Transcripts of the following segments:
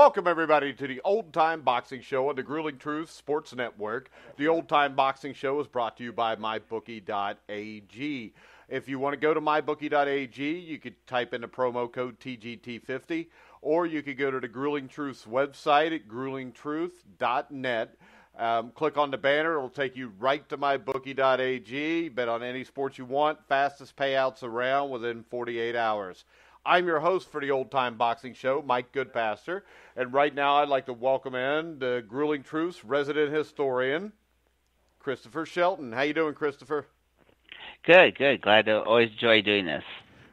Welcome, everybody, to the Old Time Boxing Show on the Grueling Truth Sports Network. The Old Time Boxing Show is brought to you by MyBookie.ag. If you want to go to MyBookie.ag, you could type in the promo code TGT50, or you could go to the Grueling Truth's website at gruelingtruth.net. Click on the banner. It'll take you right to MyBookie.ag. Bet on any sports you want. Fastest payouts around within 48 hours. I'm your host for the Old Time Boxing Show, Mike Goodpaster, and right now I'd like to welcome in the Grueling Truth's resident historian, Christopher Shelton. How you doing, Christopher? Good. Glad to always enjoy doing this.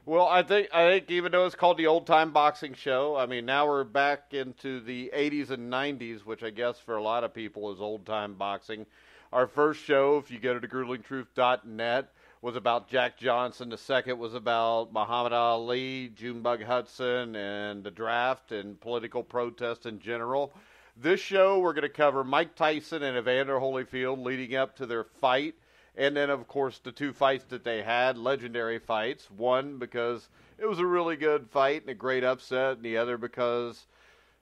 Well, I think even though it's called the Old Time Boxing Show, I mean, now we're back into the 80s and 90s, which I guess for a lot of people is old time boxing. Our first show, if you go to thegruelingtruth.net, was about Jack Johnson. The second was about Muhammad Ali, Junebug Hudson, and the draft and political protest in general. This show, we're going to cover Mike Tyson and Evander Holyfield leading up to their fight. And then, of course, the two fights that they had, legendary fights. One because it was a really good fight and a great upset, and the other because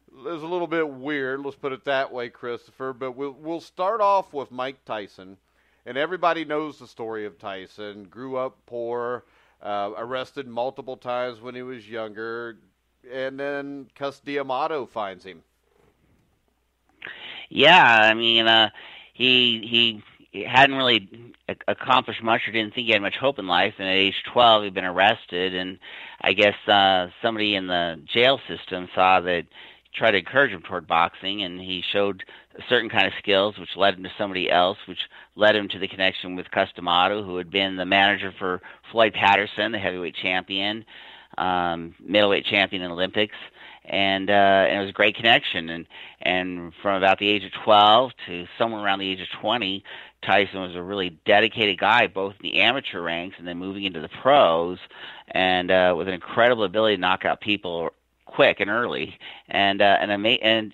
it was a little bit weird. Let's put it that way, Christopher. But we'll start off with Mike Tyson. And everybody knows the story of Tyson. Grew up poor, arrested multiple times when he was younger, and then Cus D'Amato finds him. Yeah, I mean, he hadn't really accomplished much or didn't think he had much hope in life, and at age 12 he'd been arrested, and I guess somebody in the jail system saw that, tried to encourage him toward boxing, and he showed a certain kind of skills, which led him to somebody else, which led him to the connection with Cus D'Amato, who had been the manager for Floyd Patterson, the heavyweight champion, middleweight champion in the Olympics, and it was a great connection. And from about the age of 12 to somewhere around the age of 20, Tyson was a really dedicated guy, both in the amateur ranks and then moving into the pros, and with an incredible ability to knock out people quick and early, and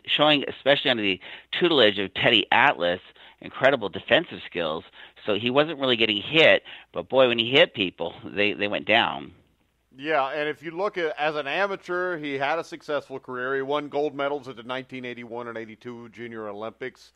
showing, especially under the tutelage of Teddy Atlas, incredible defensive skills. So he wasn't really getting hit, but boy, when he hit people, they went down. Yeah, and if you look at as an amateur, he had a successful career. He won gold medals at the 1981 and 82 Junior Olympics.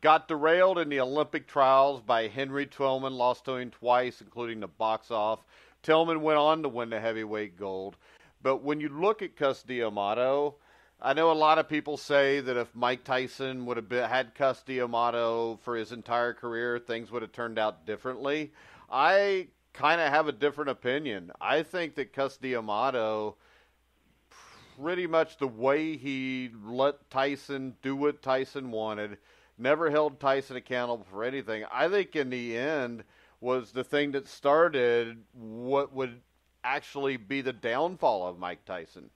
Got derailed in the Olympic trials by Henry Tillman, lost to him twice, including the box off. Tillman went on to win the heavyweight gold. But when you look at Cus D'Amato, I know a lot of people say that if Mike Tyson would have had Cus D'Amato for his entire career, things would have turned out differently. I kind of have a different opinion. I think that Cus D'Amato, pretty much the way he let Tyson do what Tyson wanted, never held Tyson accountable for anything, I think in the end was the thing that started what would actually be the downfall of Mike Tyson.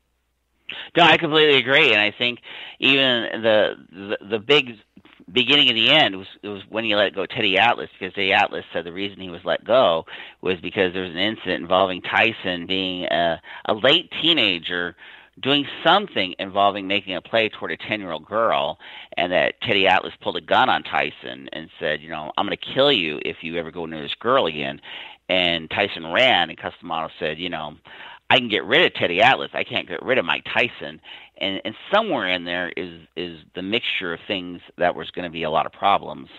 No, I completely agree, and I think even the big beginning of the end was when he let go Teddy Atlas, because Teddy Atlas said the reason he was let go was because there was an incident involving Tyson being a late teenager doing something involving making a play toward a 10-year-old girl, and that Teddy Atlas pulled a gun on Tyson and said, I'm going to kill you if you ever go near this girl again. And Tyson ran, and Cus D'Amato said, I can get rid of Teddy Atlas. I can't get rid of Mike Tyson. And somewhere in there is the mixture of things that was going to be a lot of problems.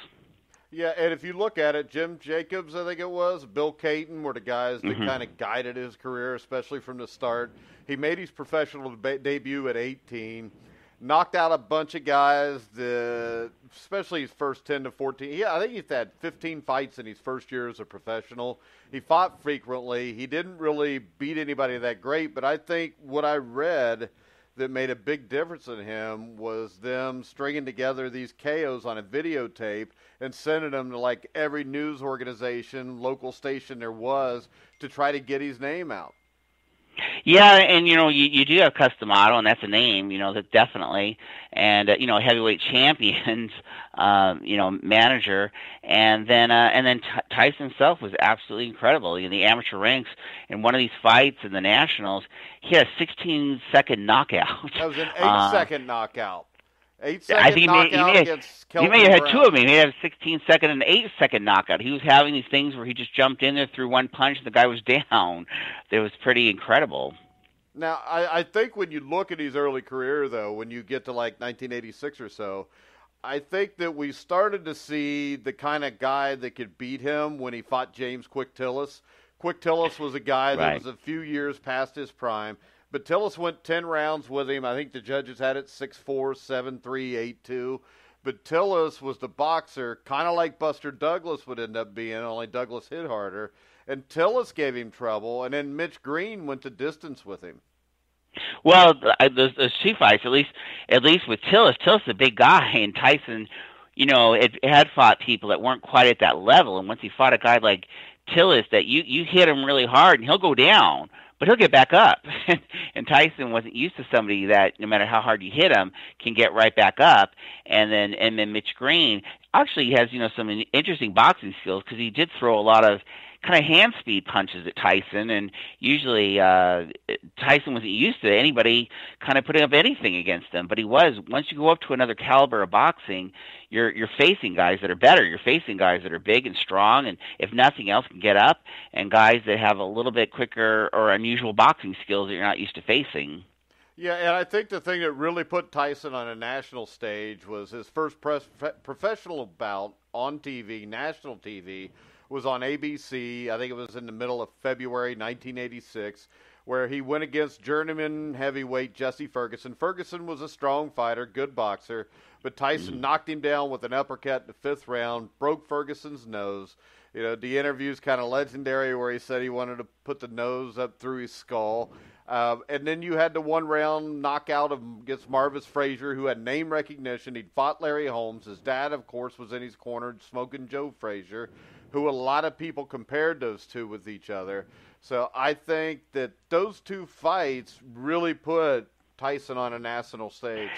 Yeah, and if you look at it, Jim Jacobs, I think it was, Bill Caton were the guys that kind of guided his career, especially from the start. He made his professional debut at 18. Knocked out a bunch of guys, especially his first 10 to 14. Yeah, I think he's had 15 fights in his first year as a professional. He fought frequently. He didn't really beat anybody that great, but I think what I read that made a big difference in him was them stringing together these KOs on a videotape and sending them to like every news organization, local station there was to try to get his name out. Yeah, and you do have Cus D'Amato, and that's a name, that definitely, and heavyweight champions, manager, and then Tyson himself was absolutely incredible. In the amateur ranks, in one of these fights in the nationals, he had a 16-second knockout. That was an 8-second knockout. 8-second I think knockout against Kelvin He may have had Brown. two of them. He may have a 16-second and an 8-second knockout. He was having these things where he just jumped in there, threw one punch, and the guy was down. It was pretty incredible. Now, I think when you look at his early career, though, when you get to like 1986 or so, I think that we started to see the kind of guy that could beat him when he fought James Quick Tillis. Quick Tillis was a guy that Right. was a few years past his prime, but Tillis went 10 rounds with him. I think the judges had it 6-4, 7-3, 8-2. But Tillis was the boxer, kind of like Buster Douglas would end up being, only Douglas hit harder. And Tillis gave him trouble, and then Mitch Green went the distance with him. Well, those two fights, at least with Tillis. Tillis is a big guy, and Tyson, it had fought people that weren't quite at that level. And once he fought a guy like Tillis, that you hit him really hard, and he'll go down, but he'll get back up. And Tyson wasn't used to somebody that, no matter how hard you hit him, can get right back up. And then Mitch Green actually has some interesting boxing skills, because he did throw a lot of kind of hand speed punches at Tyson, and usually Tyson wasn't used to anybody kind of putting up anything against him. But he was. Once you go up to another caliber of boxing, you're facing guys that are better. You're facing guys that are big and strong, and if nothing else, can get up, and guys that have a little bit quicker or unusual boxing skills that you're not used to facing. Yeah, and I think the thing that really put Tyson on a national stage was his first professional bout on TV, national TV, was on ABC. I think it was in the middle of February 1986, where he went against journeyman heavyweight Jesse Ferguson. Ferguson was a strong fighter, good boxer, but Tyson knocked him down with an uppercut in the fifth round, broke Ferguson's nose. The interview's kind of legendary, where he said he wanted to put the nose up through his skull. And then you had the one-round knockout against Marvis Frazier, who had name recognition. He'd fought Larry Holmes. His dad, of course, was in his corner, Smoking Joe Frazier, who a lot of people compared those two with each other. So I think that those two fights really put Tyson on a national stage.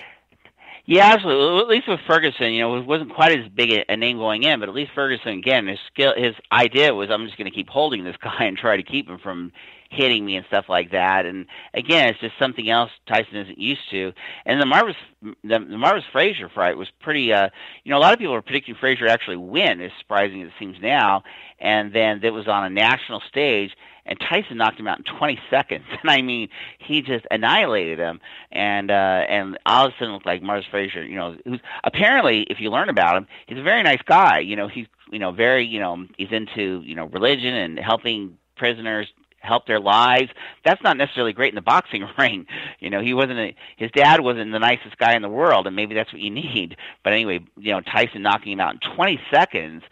Yeah, absolutely. At least with Ferguson, it wasn't quite as big a name going in, but at least Ferguson, again, his idea was, I'm just going to keep holding this guy and try to keep him from hitting me and stuff like that. And again, it's just something else Tyson isn't used to. And the Marvis Frazier fight was pretty. A lot of people were predicting Frazier actually win, as surprising as it seems now. And then it was on a national stage, and Tyson knocked him out in 20 seconds. And I mean, he just annihilated him. And all of a sudden, looked like Marvis Frazier. Who's apparently, if you learn about him, he's a very nice guy. He's very he's into religion and helping prisoners help their lives. That's not necessarily great in the boxing ring. His dad wasn't the nicest guy in the world, and maybe that's what you need. But anyway, Tyson knocking him out in 20 seconds.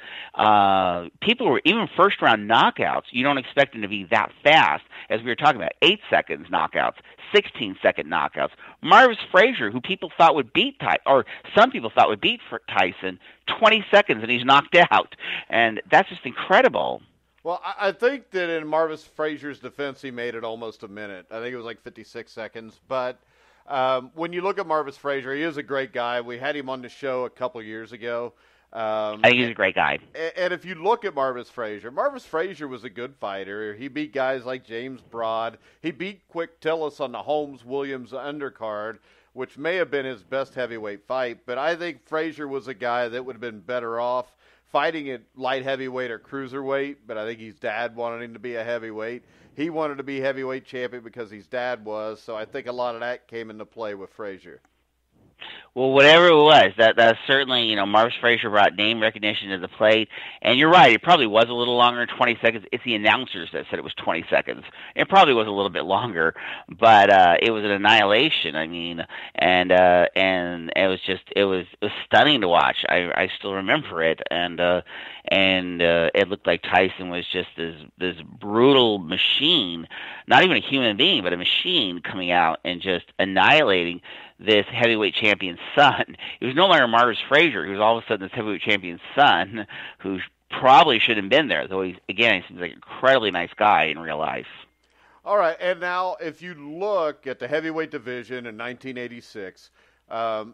People were, even first round knockouts, you don't expect them to be that fast, as we were talking about. 8 seconds knockouts, 16-second knockouts. Marvis Frazier, who people thought would beat some people thought would beat Tyson, 20 seconds and he's knocked out. And that's just incredible. Well, I think that in Marvis Frazier's defense, he made it almost a minute. I think it was like 56 seconds. But when you look at Marvis Frazier, he is a great guy. We had him on the show a couple years ago. I think he's a great guy. And if you look at Marvis Frazier was a good fighter. He beat guys like James Broad. He beat Quick Tillis on the Holmes-Williams undercard, which may have been his best heavyweight fight. But I think Frazier was a guy that would have been better off fighting at light heavyweight or cruiserweight, but I think his dad wanted him to be a heavyweight. He wanted to be heavyweight champion because his dad was, so I think a lot of that came into play with Frazier. Well, whatever it was, that certainly, Marvis Frazier brought name recognition to the plate. And you're right, it probably was a little longer than 20 seconds. It's the announcers that said it was 20 seconds. It probably was a little bit longer, but it was an annihilation. I mean, and it was stunning to watch. I still remember it, and it looked like Tyson was just this brutal machine, not even a human being, but a machine coming out and just annihilating this heavyweight champion's son. It was no longer Marvis Frazier. He was all of a sudden this heavyweight champion's son, who probably shouldn't have been there, though he seems like an incredibly nice guy in real life. All right, and now if you look at the heavyweight division in 1986,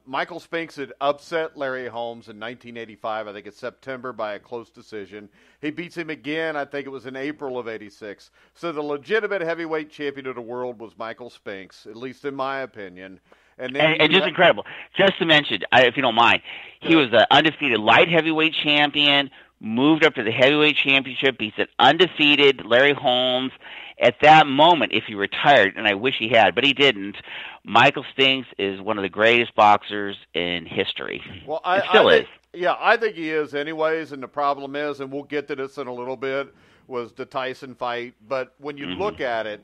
Michael Spinks had upset Larry Holmes in 1985, I think it's September, by a close decision. He beats him again, I think it was in April of 86. So the legitimate heavyweight champion of the world was Michael Spinks, at least in my opinion. And just incredible. Just to mention, if you don't mind, he was an undefeated light heavyweight champion, moved up to the heavyweight championship, beats an undefeated Larry Holmes, at that moment, if he retired, and I wish he had, but he didn't, Michael Spinks is one of the greatest boxers in history. Well, It still is. Yeah, I think he is anyways, and the problem is, and we'll get to this in a little bit, was the Tyson fight. But when you look at it,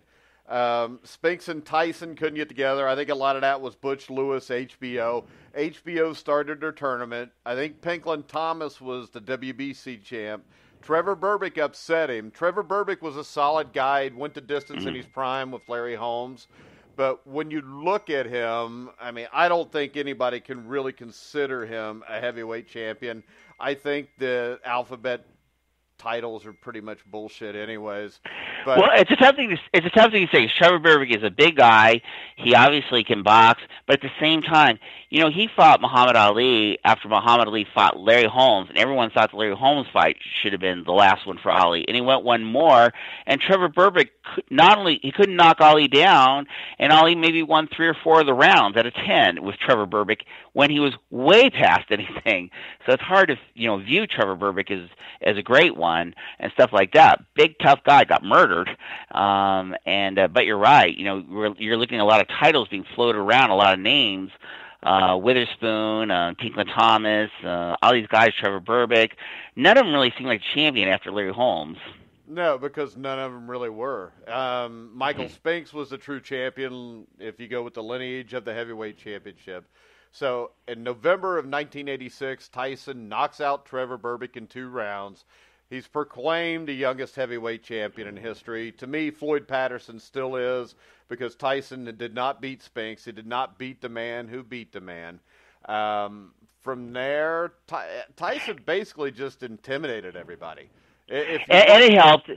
Spinks and Tyson couldn't get together. I think a lot of that was Butch Lewis, HBO. HBO started their tournament. I think Pinklon Thomas was the WBC champ. Trevor Berbick upset him. Trevor Berbick was a solid guy, went the distance in his prime with Larry Holmes. But when you look at him, I mean, I don't think anybody can really consider him a heavyweight champion. I think the alphabet titles are pretty much bullshit anyways. But well, it's a tough thing to say. Trevor Berbick is a big guy. He obviously can box, but at the same time, you know, he fought Muhammad Ali after Muhammad Ali fought Larry Holmes, and everyone thought the Larry Holmes fight should have been the last one for Ali, and he went one more. And Trevor Berbick he couldn't knock Ali down, and Ali maybe won 3 or 4 of the rounds out of 10 with Trevor Berbick when he was way past anything. So it's hard to view Trevor Berbick as a great one and stuff like that. Big tough guy, got murdered. But you're right. You know, you're looking at a lot of titles being floated around, a lot of names. Witherspoon, Pinklon Thomas, all these guys, Trevor Berbick. None of them really seemed like a champion after Larry Holmes. No, because none of them really were. Michael Spinks was the true champion if you go with the lineage of the heavyweight championship. So in November of 1986, Tyson knocks out Trevor Berbick in 2 rounds. He's proclaimed the youngest heavyweight champion in history. To me, Floyd Patterson still is, because Tyson did not beat Spinks. He did not beat the man who beat the man. From there, Tyson basically just intimidated everybody. And it helped.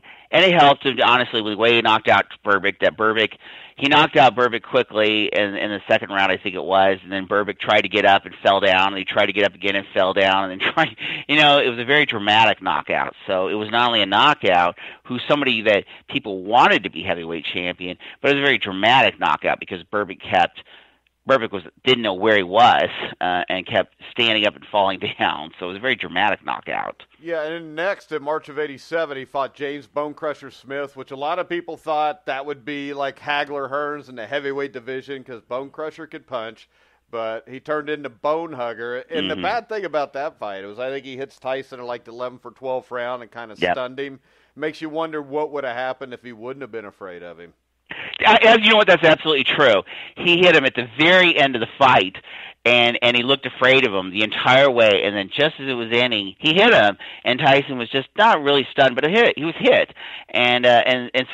Honestly, with the way he knocked out Berbick. He knocked out Berbick quickly in the second round, I think it was, and then Berbick tried to get up and fell down, and he tried to get up again and fell down, and then it was a very dramatic knockout. So it was not only a knockout, who's somebody that people wanted to be heavyweight champion, but it was a very dramatic knockout because Berbick didn't know where he was and kept standing up and falling down. So it was a very dramatic knockout. Yeah, and then next in March of '87, he fought James Bone Crusher Smith, which a lot of people thought that would be like Hagler Hearns in the heavyweight division because Bone Crusher could punch, but he turned into Bone Hugger. And the bad thing about that fight was I think he hits Tyson in like the 11 for 12 round and kind of stunned him. Makes you wonder what would have happened if he wouldn't have been afraid of him. You know what? That's absolutely true. He hit him at the very end of the fight, and he looked afraid of him the entire way. And then just as it was ending, he hit him, and Tyson was just not really stunned, but he was hit. And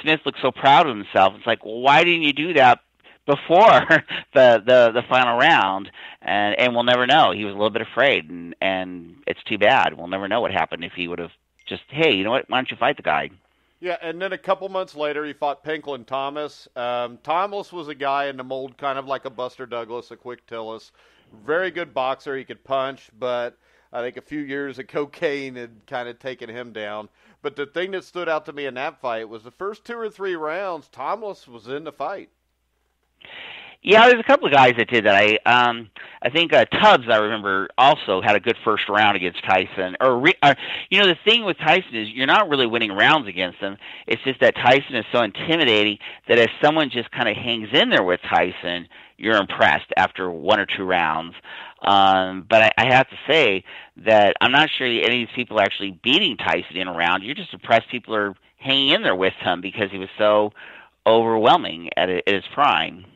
Smith looked so proud of himself. It's like, well, why didn't you do that before the final round? And we'll never know. He was a little bit afraid, and it's too bad. We'll never know what happened if he would have just, hey, you know what? Why don't you fight the guy? Yeah, and then a couple months later, he fought Pinklon Thomas. Thomas was a guy in the mold, kind of like a Buster Douglas, a Quick Tillis. Very good boxer. He could punch, but I think a few years of cocaine had kind of taken him down. But the thing that stood out to me in that fight was the first 2 or 3 rounds, Thomas was in the fight. Yeah, there's a couple of guys that did that. I think Tubbs, I remember, also had a good first round against Tyson. The thing with Tyson is you're not really winning rounds against him. It's just that Tyson is so intimidating that if someone just kind of hangs in there with Tyson, you're impressed after 1 or 2 rounds. But I have to say that I'm not sure any of these people are actually beating Tyson in a round. You're just impressed people are hanging in there with him because he was so overwhelming at his prime.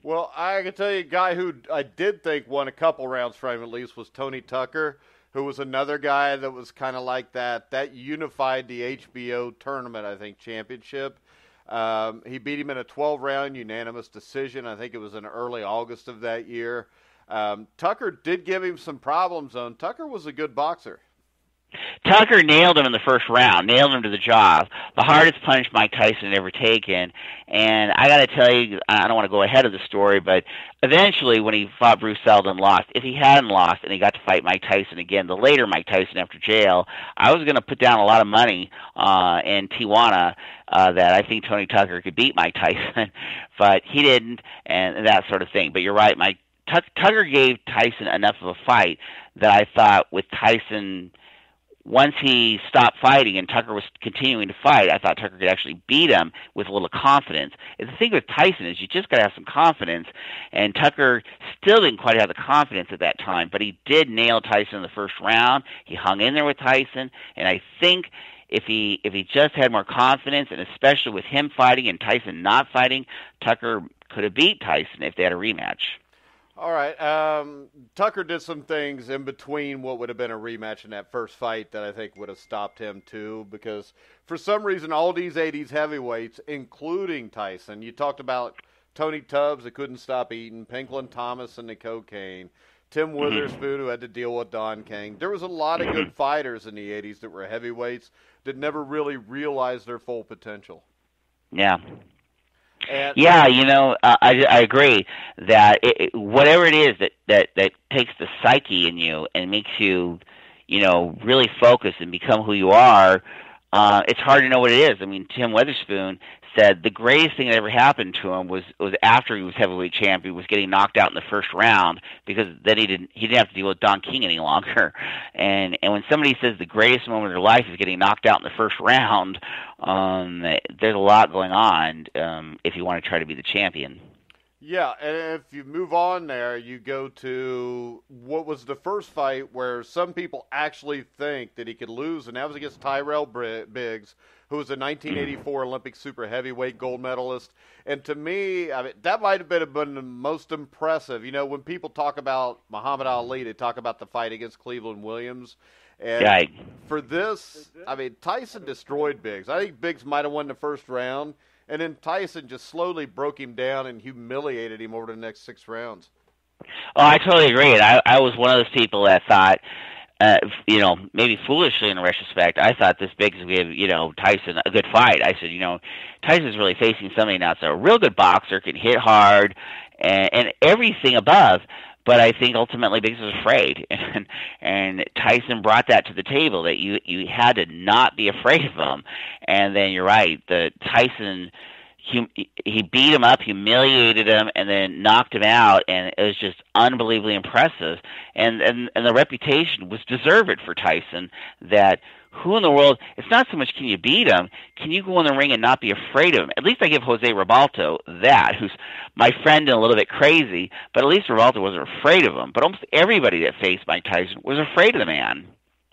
Well, I can tell you a guy who I did think won a couple rounds from him at least was Tony Tucker, who was another guy that was kind of like that. That unified the HBO tournament, I think, championship. He beat him in a 12-round unanimous decision. I think it was in early August of that year. Tucker did give him some problems, though. Tucker was a good boxer. Tucker nailed him in the first round, nailed him to the jaw. The hardest punch Mike Tyson had ever taken. And I got to tell you, I don't want to go ahead of the story, but eventually when he fought Bruce Seldon, lost. If he hadn't lost and he got to fight Mike Tyson again, the later Mike Tyson after jail, I was going to put down a lot of money in Tijuana that I think Tony Tucker could beat Mike Tyson, but he didn't, and that sort of thing. But you're right, Mike. Tucker gave Tyson enough of a fight that I thought with Tyson once he stopped fighting and Tucker was continuing to fight, I thought Tucker could actually beat him with a little confidence. And the thing with Tyson is you just got to have some confidence, and Tucker still didn't quite have the confidence at that time, but he did nail Tyson in the first round. He hung in there with Tyson, and I think if he just had more confidence, and especially with him fighting and Tyson not fighting, Tucker could have beat Tyson if they had a rematch. All right. Tucker did some things in between what would have been a rematch in that first fight that I think would have stopped him too, because for some reason all these 80s heavyweights, including Tyson, you talked about Tony Tubbs that couldn't stop eating, Pinklin Thomas and the cocaine, Tim Witherspoon who had to deal with Don King. There was a lot of good fighters in the 80s that were heavyweights that never really realized their full potential. Yeah. And, yeah, I agree that whatever it is that takes the psyche in you and makes you, really focus and become who you are, it's hard to know what it is. I mean, Tim Witherspoon said the greatest thing that ever happened to him was after he was heavyweight champion, was getting knocked out in the first round, because then he didn't have to deal with Don King any longer. And when somebody says the greatest moment of their life is getting knocked out in the first round, there's a lot going on if you want to try to be the champion. Yeah, and if you move on there, you go to what was the first fight where some people actually think that he could lose, and that was against Tyrell Biggs, who was a 1984 Olympic super heavyweight gold medalist. And to me, I mean, that might have been the most impressive. When people talk about Muhammad Ali, they talk about the fight against Cleveland Williams. And right. For this, I mean, Tyson destroyed Biggs. I think Biggs might have won the first round. And then Tyson just slowly broke him down and humiliated him over the next 6 rounds. Oh, I totally agree. And I was one of those people that thought, maybe foolishly in retrospect, I thought this Biggs would give, Tyson a good fight. I said, Tyson's really facing somebody now that's a real good boxer, can hit hard, and everything above. But I think ultimately Biggs was afraid, and Tyson brought that to the table, that you had to not be afraid of him. And then you're right, the Tyson, he beat him up, humiliated him, and then knocked him out, and it was just unbelievably impressive. And the reputation was deserved for Tyson, that who in the world, it's not so much can you beat him, can you go in the ring and not be afraid of him? At least I give Jose Ribalto that, who's my friend and a little bit crazy, but at least Ribalto wasn't afraid of him. But almost everybody that faced Mike Tyson was afraid of the man.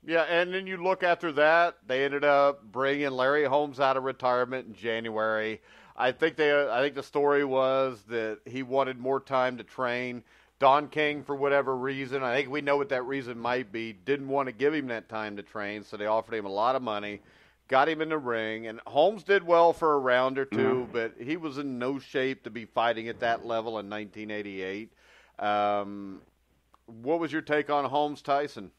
Yeah, and then you look after that, they ended up bringing Larry Holmes out of retirement in January. I think the story was that he wanted more time to train. Don King, for whatever reason, I think we know what that reason might be, didn't want to give him that time to train, so they offered him a lot of money, got him in the ring, and Holmes did well for a round or two, but he was in no shape to be fighting at that level in 1988. What was your take on Holmes-Tyson?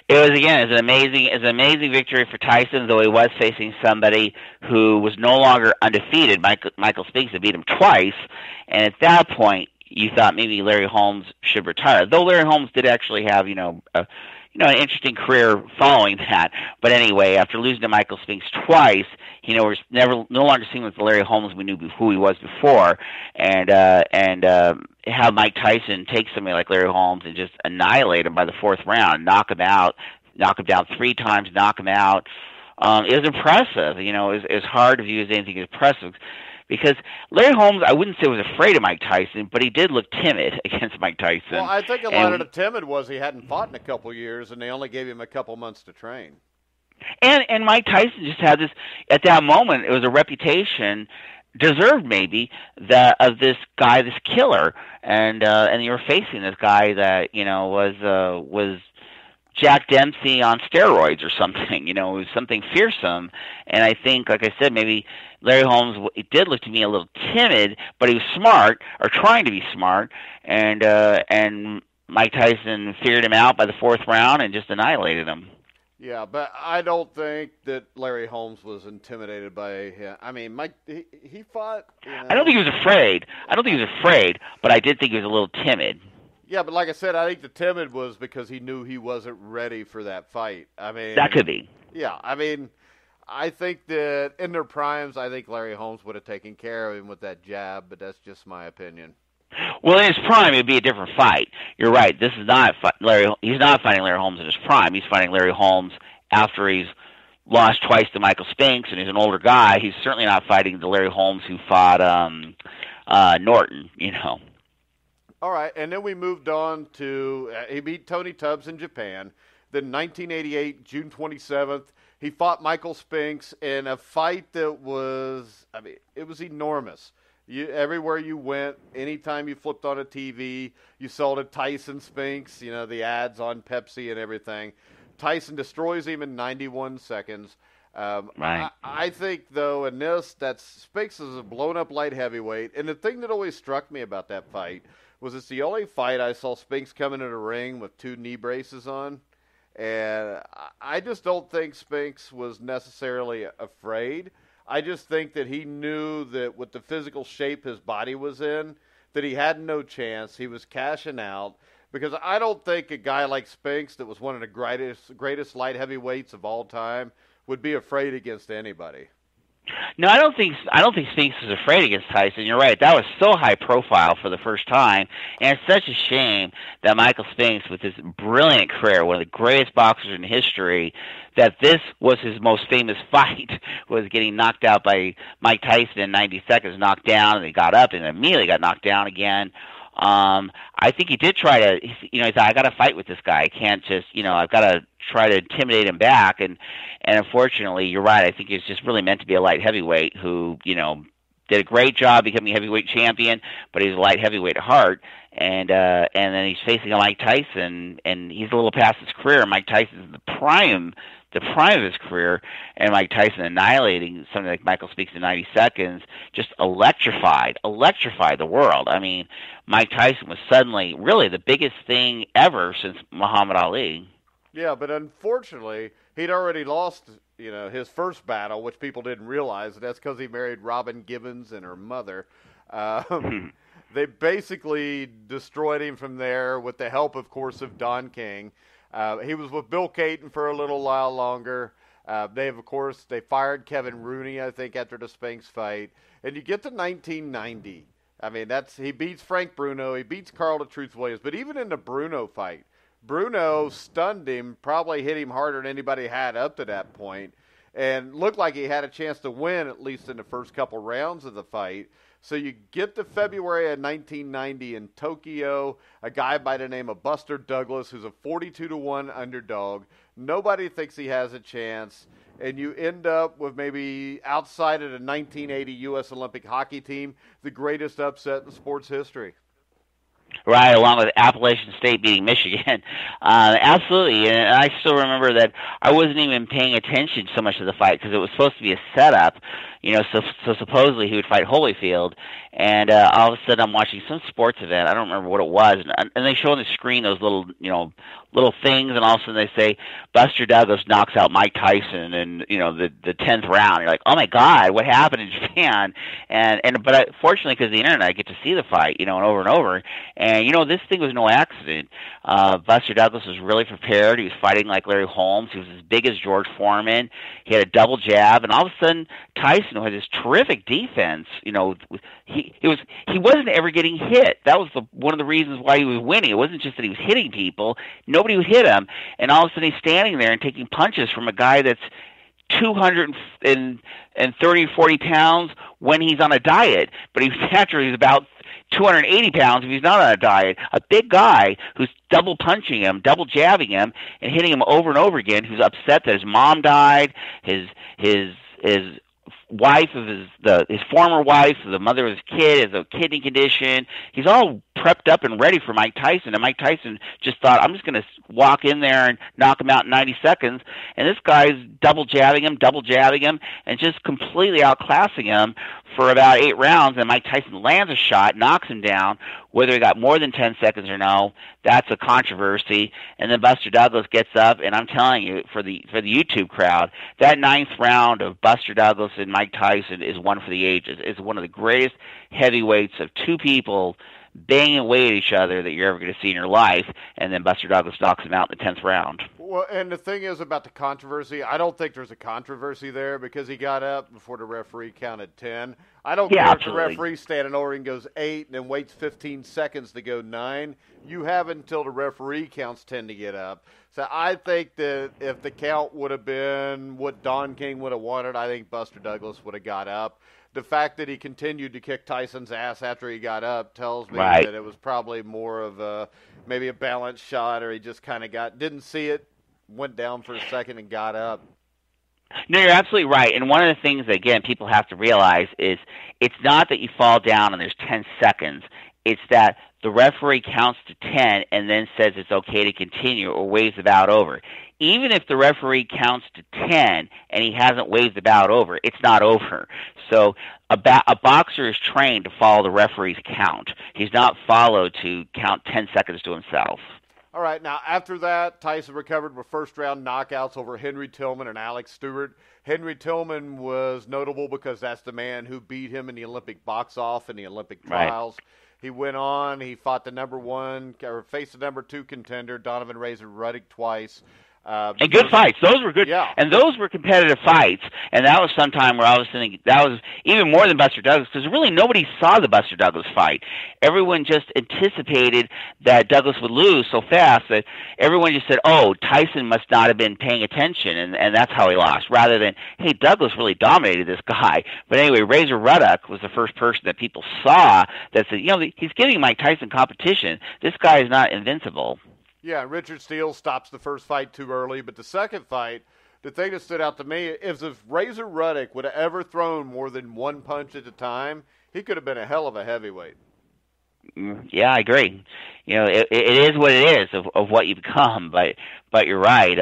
It was an amazing victory for Tyson, though he was facing somebody who was no longer undefeated. Michael Spinks had beat him twice, and at that point, you thought maybe Larry Holmes should retire. Though Larry Holmes did actually have, an interesting career following that. But anyway, after losing to Michael Spinks twice, he no longer seemed like the Larry Holmes we knew who he was before, and have Mike Tyson take somebody like Larry Holmes and just annihilate him by the 4th round, knock him down 3 times, knock him out. It was impressive. It was hard to view as anything impressive. Because Larry Holmes, I wouldn't say was afraid of Mike Tyson, but he did look timid against Mike Tyson. Well, I think a lot of the timid was he hadn't fought in a couple years, and they only gave him a couple months to train. And Mike Tyson just had this, at that moment, it was a reputation, deserved maybe, of this guy, this killer. And you were facing this guy that, was Jack Dempsey on steroids or something, it was something fearsome. And I think, like I said, maybe Larry Holmes, it did look to me a little timid, but he was smart, or trying to be smart, and Mike Tyson feared him out by the 4th round and just annihilated him. Yeah, but I don't think that Larry Holmes was intimidated by him. I mean, Mike, he fought. I don't think he was afraid. But I did think he was a little timid. Yeah, but like I said, I think the timid was because he knew he wasn't ready for that fight. I mean, that could be. Yeah, I mean, I think that in their primes, I think Larry Holmes would have taken care of him with that jab, but that's just my opinion. Well, in his prime, it'd be a different fight. You're right. This is not Larry. He's not fighting Larry Holmes in his prime. He's fighting Larry Holmes after he's lost twice to Michael Spinks, and he's an older guy. He's certainly not fighting the Larry Holmes who fought Norton. All right, and then we moved on to he beat Tony Tubbs in Japan. Then 1988, June 27th, he fought Michael Spinks in a fight that was, it was enormous. Everywhere you went, anytime you flipped on a TV, you saw the Tyson Spinks, the ads on Pepsi and everything. Tyson destroys him in 91 seconds. Right. I think, though, in this, that Spinks is a blown-up light heavyweight. And the thing that always struck me about that fight was it's the only fight I saw Spinks come into the ring with 2 knee braces on. And I just don't think Spinks was necessarily afraid. I just think that he knew that with the physical shape his body was in, that he had no chance. He was cashing out. Because I don't think a guy like Spinks, that was one of the greatest light heavyweights of all time, would be afraid against anybody. No, I don't think Spinks is afraid against Tyson. You're right. That was so high profile for the first time, and it's such a shame that Michael Spinks, with his brilliant career, one of the greatest boxers in history, that this was his most famous fight, was getting knocked out by Mike Tyson in 90 seconds, knocked down, and he got up and immediately got knocked down again. I think he did try to, he said, I got to fight with this guy. I can't just, I've got to try to intimidate him back. And unfortunately, you're right. I think he's just really meant to be a light heavyweight who, did a great job becoming a heavyweight champion, but he's a light heavyweight at heart. And then he's facing a Mike Tyson, and he's a little past his career. Mike Tyson's in the prime of his career, and Mike Tyson annihilating something like Michael Spinks in 90 seconds just electrified the world. I mean, Mike Tyson was suddenly really the biggest thing ever since Muhammad Ali. Yeah, but unfortunately, he'd already lost, his first battle, which people didn't realize, and that's because he married Robin Gibbons and her mother. They basically destroyed him from there with the help, of course, of Don King. He was with Bill Caton for a little while longer. They fired Kevin Rooney, I think, after the Spinks fight. And you get to 1990. He beats Frank Bruno. He beats Carl the Truth Williams. But even in the Bruno fight, Bruno stunned him, probably hit him harder than anybody had up to that point, and looked like he had a chance to win, at least in the first couple rounds of the fight. So you get to February of 1990 in Tokyo, a guy by the name of Buster Douglas, who's a 42-1 underdog. Nobody thinks he has a chance, and you end up with, maybe outside of the 1980 U.S. Olympic hockey team, the greatest upset in sports history. Right, along with Appalachian State beating Michigan. Absolutely, and I still remember that I wasn't even paying attention so much to the fight because it was supposed to be a setup, so supposedly he would fight Holyfield, and all of a sudden I'm watching some sports event, I don't remember what it was, and they show on the screen those little things, and all of a sudden they say, Buster Douglas knocks out Mike Tyson in, the 10th round. You're like, oh my God, what happened in Japan? But fortunately, because of the internet, I get to see the fight, and over. And, this thing was no accident. Buster Douglas was really prepared. He was fighting like Larry Holmes. He was as big as George Foreman. He had a double jab, and all of a sudden, Tyson had this terrific defense. He wasn't ever getting hit. That was one of the reasons why he was winning. It wasn't just that he was hitting people. Nobody would hit him. And all of a sudden, he's standing there and taking punches from a guy that's 230, 40 pounds when he's on a diet. But he's about 280 pounds if he's not on a diet. A big guy who's double punching him, double jabbing him, and hitting him over and over again, who's upset that his mom died, his wife of his former wife, the mother of his kid, has a kidney condition. He's all prepped up and ready for Mike Tyson, and Mike Tyson just thought, I'm just going to walk in there and knock him out in 90 seconds, and this guy's double jabbing him, and just completely outclassing him for about 8 rounds, and Mike Tyson lands a shot, knocks him down. Whether he got more than 10 seconds or no, that's a controversy. And then Buster Douglas gets up, and I'm telling you, for the YouTube crowd, that 9th round of Buster Douglas and Mike Tyson is one for the ages. It's one of the greatest heavyweights of two people banging away at each other that you're ever going to see in your life, and then Buster Douglas knocks him out in the 10th round. Well, and the thing is about the controversy, I don't think there's a controversy there because he got up before the referee counted 10. I don't care if the referee standing over and goes 8 and then waits 15 seconds to go 9. You have until the referee counts 10 to get up. So I think that if the count would have been what Don King would have wanted, I think Buster Douglas would have got up. The fact that he continued to kick Tyson's ass after he got up tells me that it was probably more of maybe a balanced shot, or he just kind of didn't see it, went down for a second and got up. No, you're absolutely right. And one of the things that, again, people have to realize is it's not that you fall down and there's 10 seconds. It's that the referee counts to 10 and then says it's okay to continue or waves the bout over. Even if the referee counts to 10 and he hasn't waved the bout over, it's not over. So a boxer is trained to follow the referee's count. He's not followed to count 10 seconds to himself. All right, now after that, Tyson recovered with first-round knockouts over Henry Tillman and Alex Stewart. Henry Tillman was notable because that's the man who beat him in the Olympic box-off in the Olympic trials. Right. He went on, he fought faced the number 2 contender, Donovan Razor Ruddick, twice. And good fights. Those were good. Yeah. And those were competitive fights. And that was sometime where I was thinking that was even more than Buster Douglas, because really nobody saw the Buster Douglas fight. Everyone just anticipated that Douglas would lose so fast that everyone just said, oh, Tyson must not have been paying attention, and that's how he lost, rather than, hey, Douglas really dominated this guy. But anyway, Razor Ruddock was the first person that people saw that said, he's giving Mike Tyson competition. This guy is not invincible. Yeah, Richard Steele stops the first fight too early, but the second fight, the thing that stood out to me is if Razor Ruddock would have ever thrown more than one punch at a time, he could have been a hell of a heavyweight. Yeah, I agree. It is what it is of what you become, but you're right.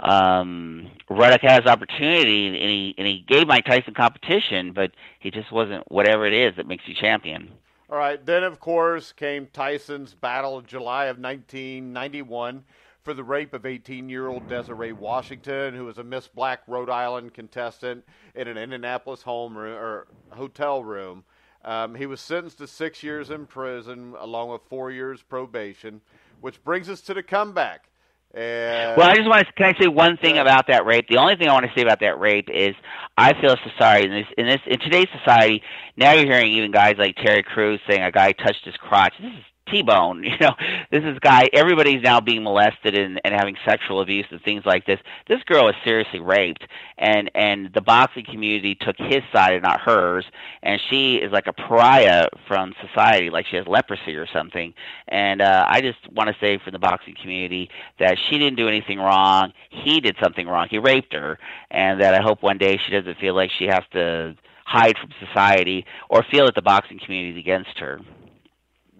Ruddock has opportunity, and he gave Mike Tyson competition, but he just wasn't whatever it is that makes you champion. All right, then, of course, came Tyson's battle in July of 1991 for the rape of 18-year-old Desiree Washington, who was a Miss Black Rhode Island contestant in an Indianapolis hotel room. He was sentenced to 6 years in prison along with 4 years probation, which brings us to the comeback. Well, I just want to. Can I say one thing about that rape? The only thing I want to say about that rape is I feel society in today's society. Now you're hearing even guys like Terry Crews saying a guy touched his crotch. This is T-Bone. This is guy. Everybody's now being molested and having sexual abuse and things like this. This girl was seriously raped, and the boxing community took his side and not hers. And she is like a pariah from society, like she has leprosy or something. And I just want to say for the boxing community that she didn't do anything wrong. He did something wrong. He raped her, and that I hope one day she doesn't feel like she has to hide from society or feel that the boxing community is against her.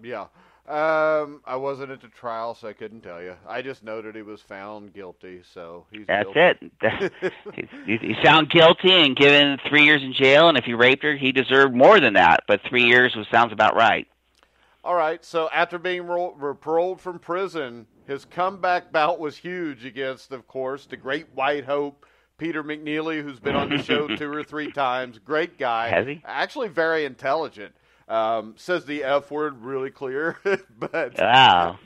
Yeah. I wasn't at the trial, so I couldn't tell you. I just noted he was found guilty, so he's guilty. That's it. He's found guilty and given 3 years in jail, and if he raped her, he deserved more than that, but 3 years sounds about right. All right, so after being paroled from prison, his comeback bout was huge against, of course, the great white hope, Peter McNeely, who's been on the show 2 or 3 times. Great guy. Has he? Actually very intelligent. Says the F word really clear, but wow.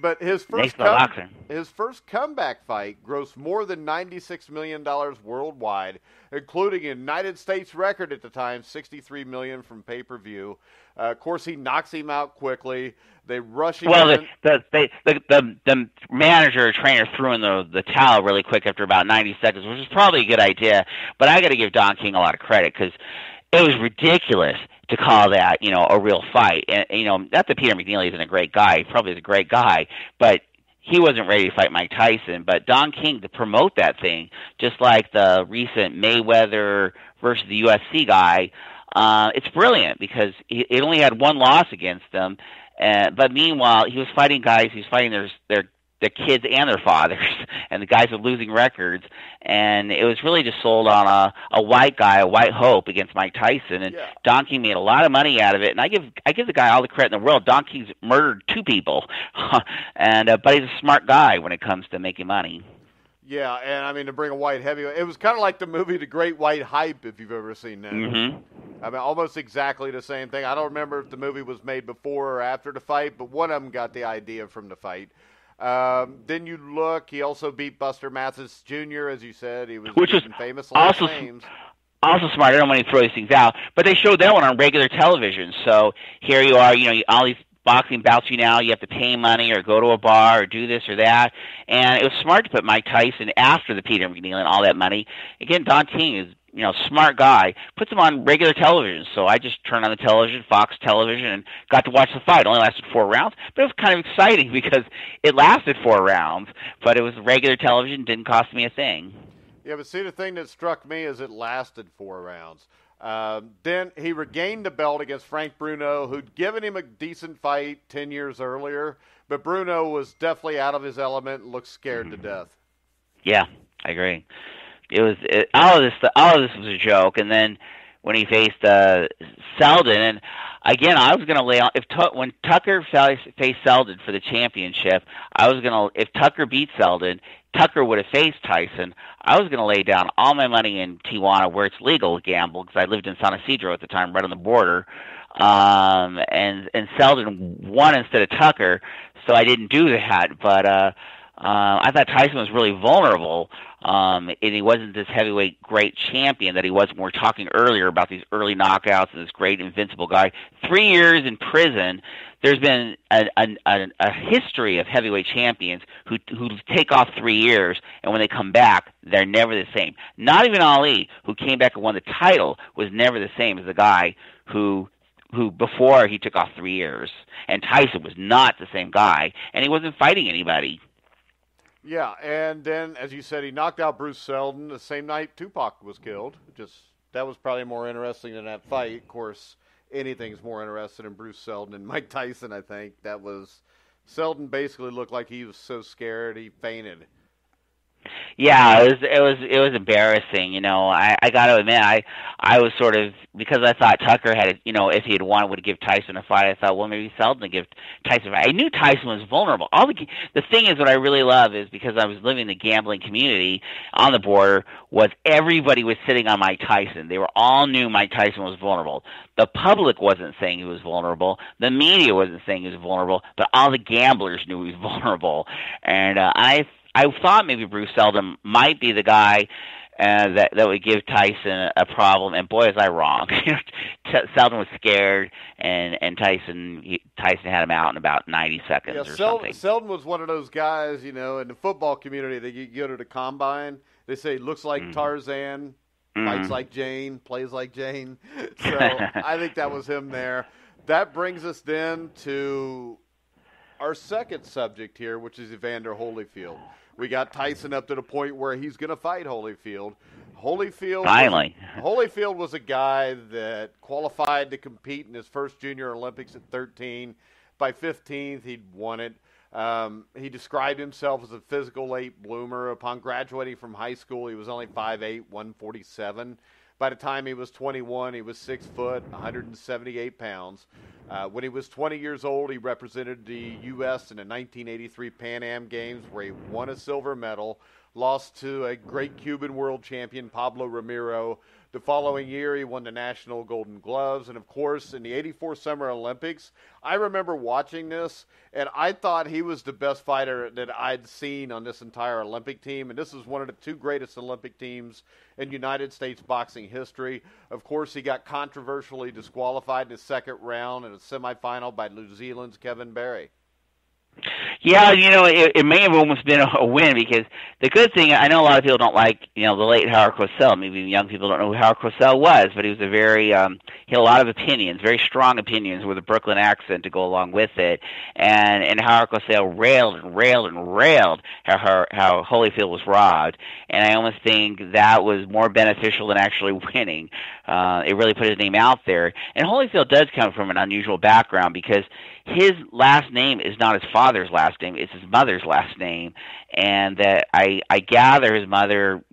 But his first comeback fight grossed more than $96 million worldwide, including a United States record at the time, $63 million from pay-per-view. Of course, he knocks him out quickly. They rush him. Well, the manager or trainer threw in the towel really quick after about 90 seconds, which is probably a good idea. But I got to give Don King a lot of credit because it was ridiculous to call that, a real fight. And, not that Peter McNeely isn't a great guy. He probably is a great guy, but he wasn't ready to fight Mike Tyson. But Don King, to promote that thing, just like the recent Mayweather versus the UFC guy, it's brilliant because he only had one loss against them. But meanwhile, he was fighting guys. He was fighting their kids and their fathers, and the guys with losing records. And it was really just sold on a white guy, a white hope against Mike Tyson. And yeah. Don King made a lot of money out of it. And I give the guy all the credit in the world. Don King's murdered 2 people, but he's a smart guy when it comes to making money. Yeah, and I mean, to bring a white heavyweight, it was kind of like the movie The Great White Hype, if you've ever seen that. Mm-hmm. I mean, almost exactly the same thing. I don't remember if the movie was made before or after the fight, but one of them got the idea from the fight. Then you look, he also beat Buster Mathis Jr., as you said. He was which was getting famous last also names. also smart. I don't want to throw these things out, but they showed that one on regular television. So here you are, all these boxing bouts you have to pay money or go to a bar or do this or that. And it was smart to put Mike Tyson after the Peter McNeil and all that money. Again, Don Ting is, smart guy, puts him on regular television. So I just turned on the television, Fox television, and got to watch the fight. It only lasted 4 rounds, but it was kind of exciting because it lasted 4 rounds, but it was regular television, didn't cost me a thing. Yeah, but see, the thing that struck me is it lasted 4 rounds. Then he regained the belt against Frank Bruno, who'd given him a decent fight 10 years earlier, but Bruno was definitely out of his element and looked scared to death. Yeah, I agree. All of this was a joke, and then when he faced Selden, and again, I was going to lay on when Tucker faced Selden for the championship. If Tucker beat Selden, Tucker would have faced Tyson. I was going to lay down all my money in Tijuana, where it's legal to gamble, because I lived in San Isidro at the time, right on the border. And Selden won instead of Tucker, so I didn't do that. But I thought Tyson was really vulnerable, and he wasn't this heavyweight great champion that he was when we were talking earlier about these early knockouts and this great invincible guy. 3 years in prison. There's been a history of heavyweight champions who take off 3 years, and when they come back, they're never the same. Not even Ali, who came back and won the title, was never the same as the guy who before he took off 3 years. And Tyson was not the same guy, and he wasn't fighting anybody. Yeah, and then, as you said, he knocked out Bruce Selden the same night Tupac was killed. That was probably more interesting than that fight. Of course, anything's more interesting in Bruce Selden and Mike Tyson, I think. Selden basically looked like he was so scared he fainted. Yeah, it was embarrassing. I got to admit, I was sort of, because I thought Tucker had, if he had won, would give Tyson a fight. I thought, well, maybe Selden would give Tyson a fight. I knew Tyson was vulnerable. The thing is, what I really love is, because I was living in the gambling community on the border, was everybody was sitting on Mike Tyson. They all knew Mike Tyson was vulnerable. The public wasn't saying he was vulnerable. The media wasn't saying he was vulnerable, but all the gamblers knew he was vulnerable. And I thought maybe Bruce Selden might be the guy that would give Tyson a problem, and boy, was I wrong. Selden was scared, and Tyson had him out in about 90 seconds or something. Selden was one of those guys, in the football community, they go to the combine, they say, looks like Tarzan, fights like Jane, plays like Jane. So I think that was him there. That brings us then to our second subject here, which is Evander Holyfield. We got Tyson up to the point where he's going to fight Holyfield. Holyfield was a guy that qualified to compete in his first Junior Olympics at 13. By 15th, he'd won it. He described himself as a physical late bloomer. Upon graduating from high school, he was only 5'8", 147. By the time he was 21, he was 6 foot, 178 pounds. When he was 20 years old, he represented the U.S. in the 1983 Pan Am Games, where he won a silver medal, lost to a great Cuban world champion, Pablo Ramiro. The following year, he won the National Golden Gloves. And, of course, in the 84 Summer Olympics, I remember watching this, and I thought he was the best fighter that I'd seen on this entire Olympic team. And this is one of the 2 greatest Olympic teams in United States boxing history. Of course, he got controversially disqualified in his second round in a semifinal by New Zealand's Kevin Barry. Yeah, it may have almost been a win, because the good thing, I know a lot of people don't like, the late Howard Cosell. Maybe young people don't know who Howard Cosell was, but he was he had a lot of opinions, very strong opinions with a Brooklyn accent to go along with it. And Howard Cosell railed how Holyfield was robbed. And I almost think that was more beneficial than actually winning. It really put his name out there. And Holyfield does come from an unusual background, because his last name is not his father's last name, it's his mother's last name. And that I gather his mother,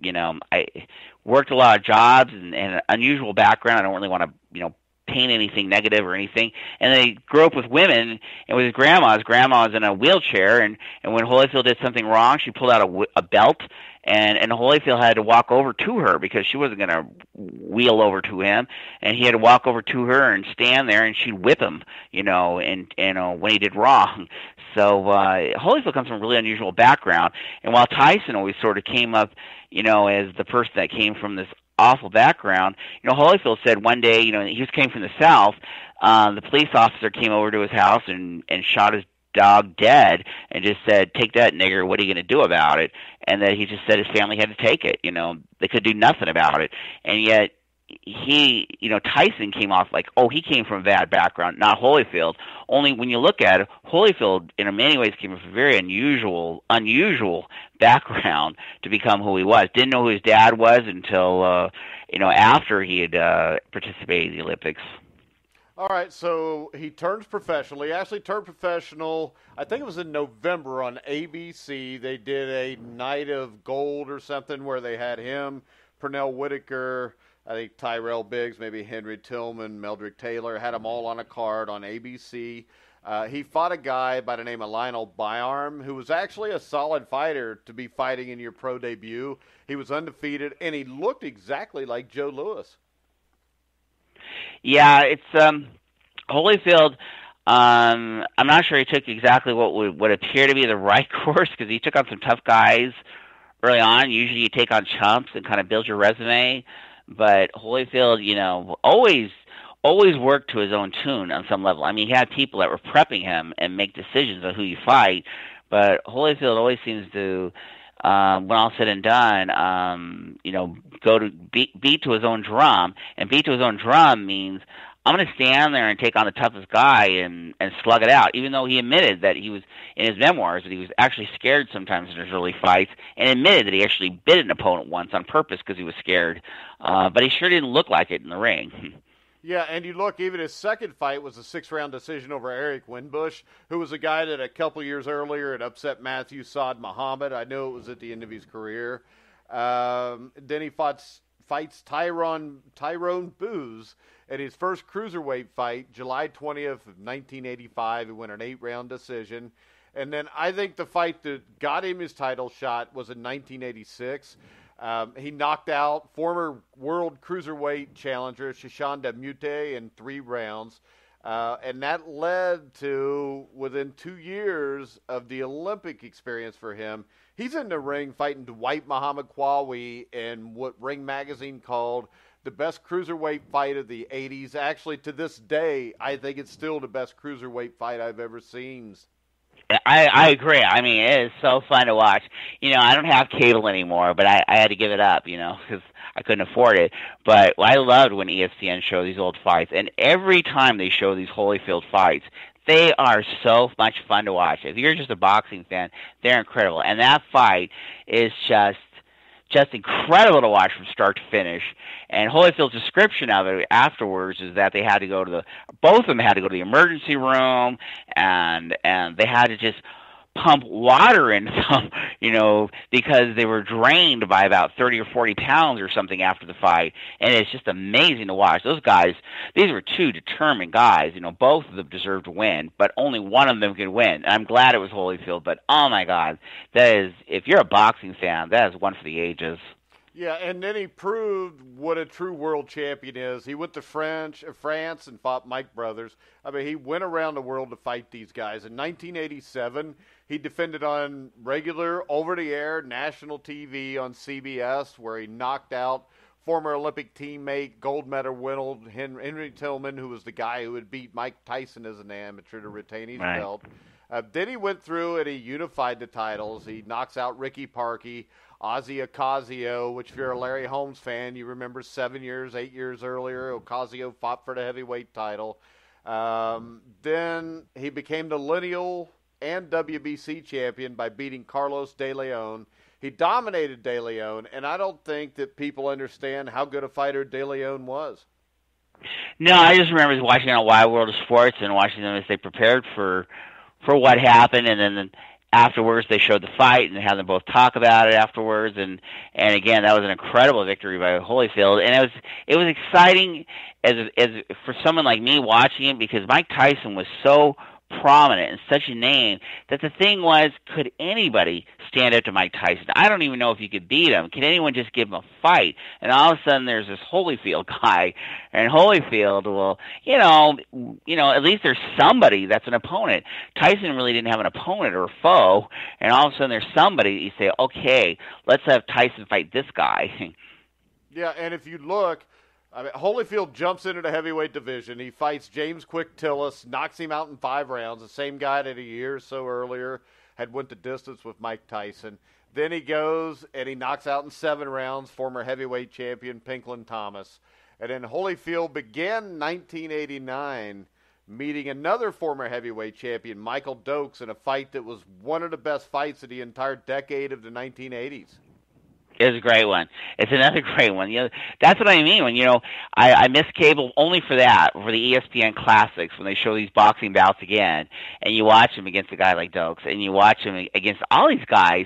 worked a lot of jobs and an unusual background. I don't really want to, paint anything negative or anything. And they grew up with women, and with his grandma was in a wheelchair, and when Holyfield did something wrong, she pulled out a belt, and Holyfield had to walk over to her because she wasn't going to wheel over to him, and he had to walk over to her and stand there, and she'd whip him, and when he did wrong. So Holyfield comes from a really unusual background, and while Tyson always sort of came up, as the person that came from this awful background, Holyfield said one day, he came from the South. The police officer came over to his house and shot his dog dead and just said, "Take that, nigger, what are you going to do about it?" And that he just said his family had to take it. They could do nothing about it. And yet Tyson came off like, he came from a bad background, not Holyfield. Only when you look at it, Holyfield in many ways came from a very unusual background to become who he was. Didn't know who his dad was until after he had participated in the Olympics. All right, so he turns professional. He actually turned professional, I think it was in November on ABC. They did a Night of Gold or something where they had him, Pernell Whitaker, I think Tyrell Biggs, maybe Henry Tillman, Meldrick Taylor, had them all on a card on ABC. He fought a guy by the name of Lionel Byarm, who was actually a solid fighter to be fighting in your pro debut. He was undefeated, and he looked exactly like Joe Louis. Yeah, it's Holyfield. I'm not sure he took exactly what would appear to be the right course, because he took on some tough guys early on. Usually you take on chumps and kind of build your resume, but Holyfield, always worked to his own tune on some level. I mean, he had people that were prepping him and make decisions on who you fight, but Holyfield always seems to, when all said and done, go to beat to his own drum. And beat to his own drum means I'm going to stand there and take on the toughest guy and slug it out, even though he admitted that he was, in his memoirs, that he was actually scared sometimes in his early fights, and admitted that he actually bit an opponent once on purpose because he was scared. But he sure didn't look like it in the ring. Yeah, and you look, even his second fight was a 6-round decision over Eric Winbush, who was a guy that a couple years earlier had upset Matthew Saad Muhammad. I know it was at the end of his career. Then he fights Tyrone Booze at his first cruiserweight fight, July 20th of 1985. He won an 8-round decision. And then I think the fight that got him his title shot was in 1986. He knocked out former world cruiserweight challenger Shishanda Mute in 3 rounds. And that led to, within 2 years of the Olympic experience for him, he's in the ring fighting Dwight Muhammad Qawi in what Ring Magazine called the best cruiserweight fight of the 80s. Actually, to this day, I think it's still the best cruiserweight fight I've ever seen. I agree. I mean, it is so fun to watch. I don't have cable anymore, but I had to give it up, because I couldn't afford it. But I loved when ESPN showed these old fights. And every time they show these Holyfield fights, they are so much fun to watch. If you're just a boxing fan, they're incredible. And that fight is just incredible to watch from start to finish. And Holyfield's description of it afterwards is that they had to go to both of them had to go to the emergency room, and they had to just pump water into them, because they were drained by about 30 or 40 pounds or something after the fight. And it's just amazing to watch. Those guys, these were 2 determined guys. Both of them deserved to win, but only one of them could win. And I'm glad it was Holyfield, but oh my God, that is, if you're a boxing fan, that is one for the ages. Yeah, and then he proved what a true world champion is. He went to France and fought Mike Brothers. I mean, he went around the world to fight these guys. In 1987, he defended on regular, over-the-air, national TV on CBS, where he knocked out former Olympic teammate, gold medal winner Henry Tillman, who was the guy who had beat Mike Tyson as an amateur to retain his belt. Then he went through and he unified the titles. He knocks out Ricky Parkey, Ozzy Ocasio, which if you're a Larry Holmes fan, you remember 8 years earlier, Ocasio fought for the heavyweight title. Then he became the lineal and WBC champion by beating Carlos De Leon. He dominated De Leon, and I don't think that people understand how good a fighter De Leon was. No, I just remember watching on Wild World of Sports and watching them as they prepared for what happened, and then afterwards they showed the fight and had them both talk about it afterwards, and again, that was an incredible victory by Holyfield, and it was exciting as for someone like me watching it, because Mike Tyson was so prominent and such a name that the thing was, could anybody stand up to Mike Tyson? I don't even know if you could beat him. Can anyone just give him a fight? And all of a sudden there's this Holyfield guy, and Holyfield, well, at least there's somebody that's an opponent. Tyson really didn't have an opponent or a foe, and all of a sudden there's somebody that you say, okay, let's have Tyson fight this guy. Yeah, and if you look, I mean, Holyfield jumps into the heavyweight division. He fights James Quick Tillis, knocks him out in 5 rounds, the same guy that a year or so earlier had went the distance with Mike Tyson. Then he goes and he knocks out in 7 rounds former heavyweight champion Pinklon Thomas. And then Holyfield began 1989 meeting another former heavyweight champion, Michael Dokes, in a fight that was one of the best fights of the entire decade of the 1980s. It was a great one. It's another great one. That's what I mean when, I miss cable only for that, for the ESPN Classics, when they show these boxing bouts again, and you watch him against a guy like Dokes, and you watch him against all these guys.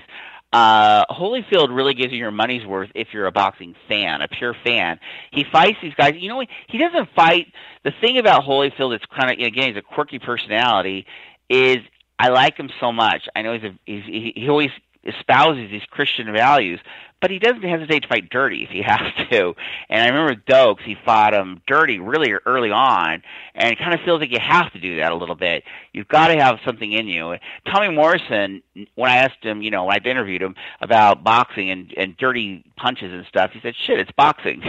Holyfield really gives you your money's worth if you're a boxing fan, a pure fan. He fights these guys. He doesn't fight. The thing about Holyfield that's kind of, again, he's a quirky personality, is I like him so much. I know he always espouses these Christian values, but he doesn't hesitate to fight dirty if he has to. And I remember Dokes, he fought him dirty really early on, and it kind of feels like you have to do that a little bit. You've got to have something in you. Tommy Morrison, when I asked him, when I interviewed him about boxing and dirty punches and stuff, he said, shit, it's boxing.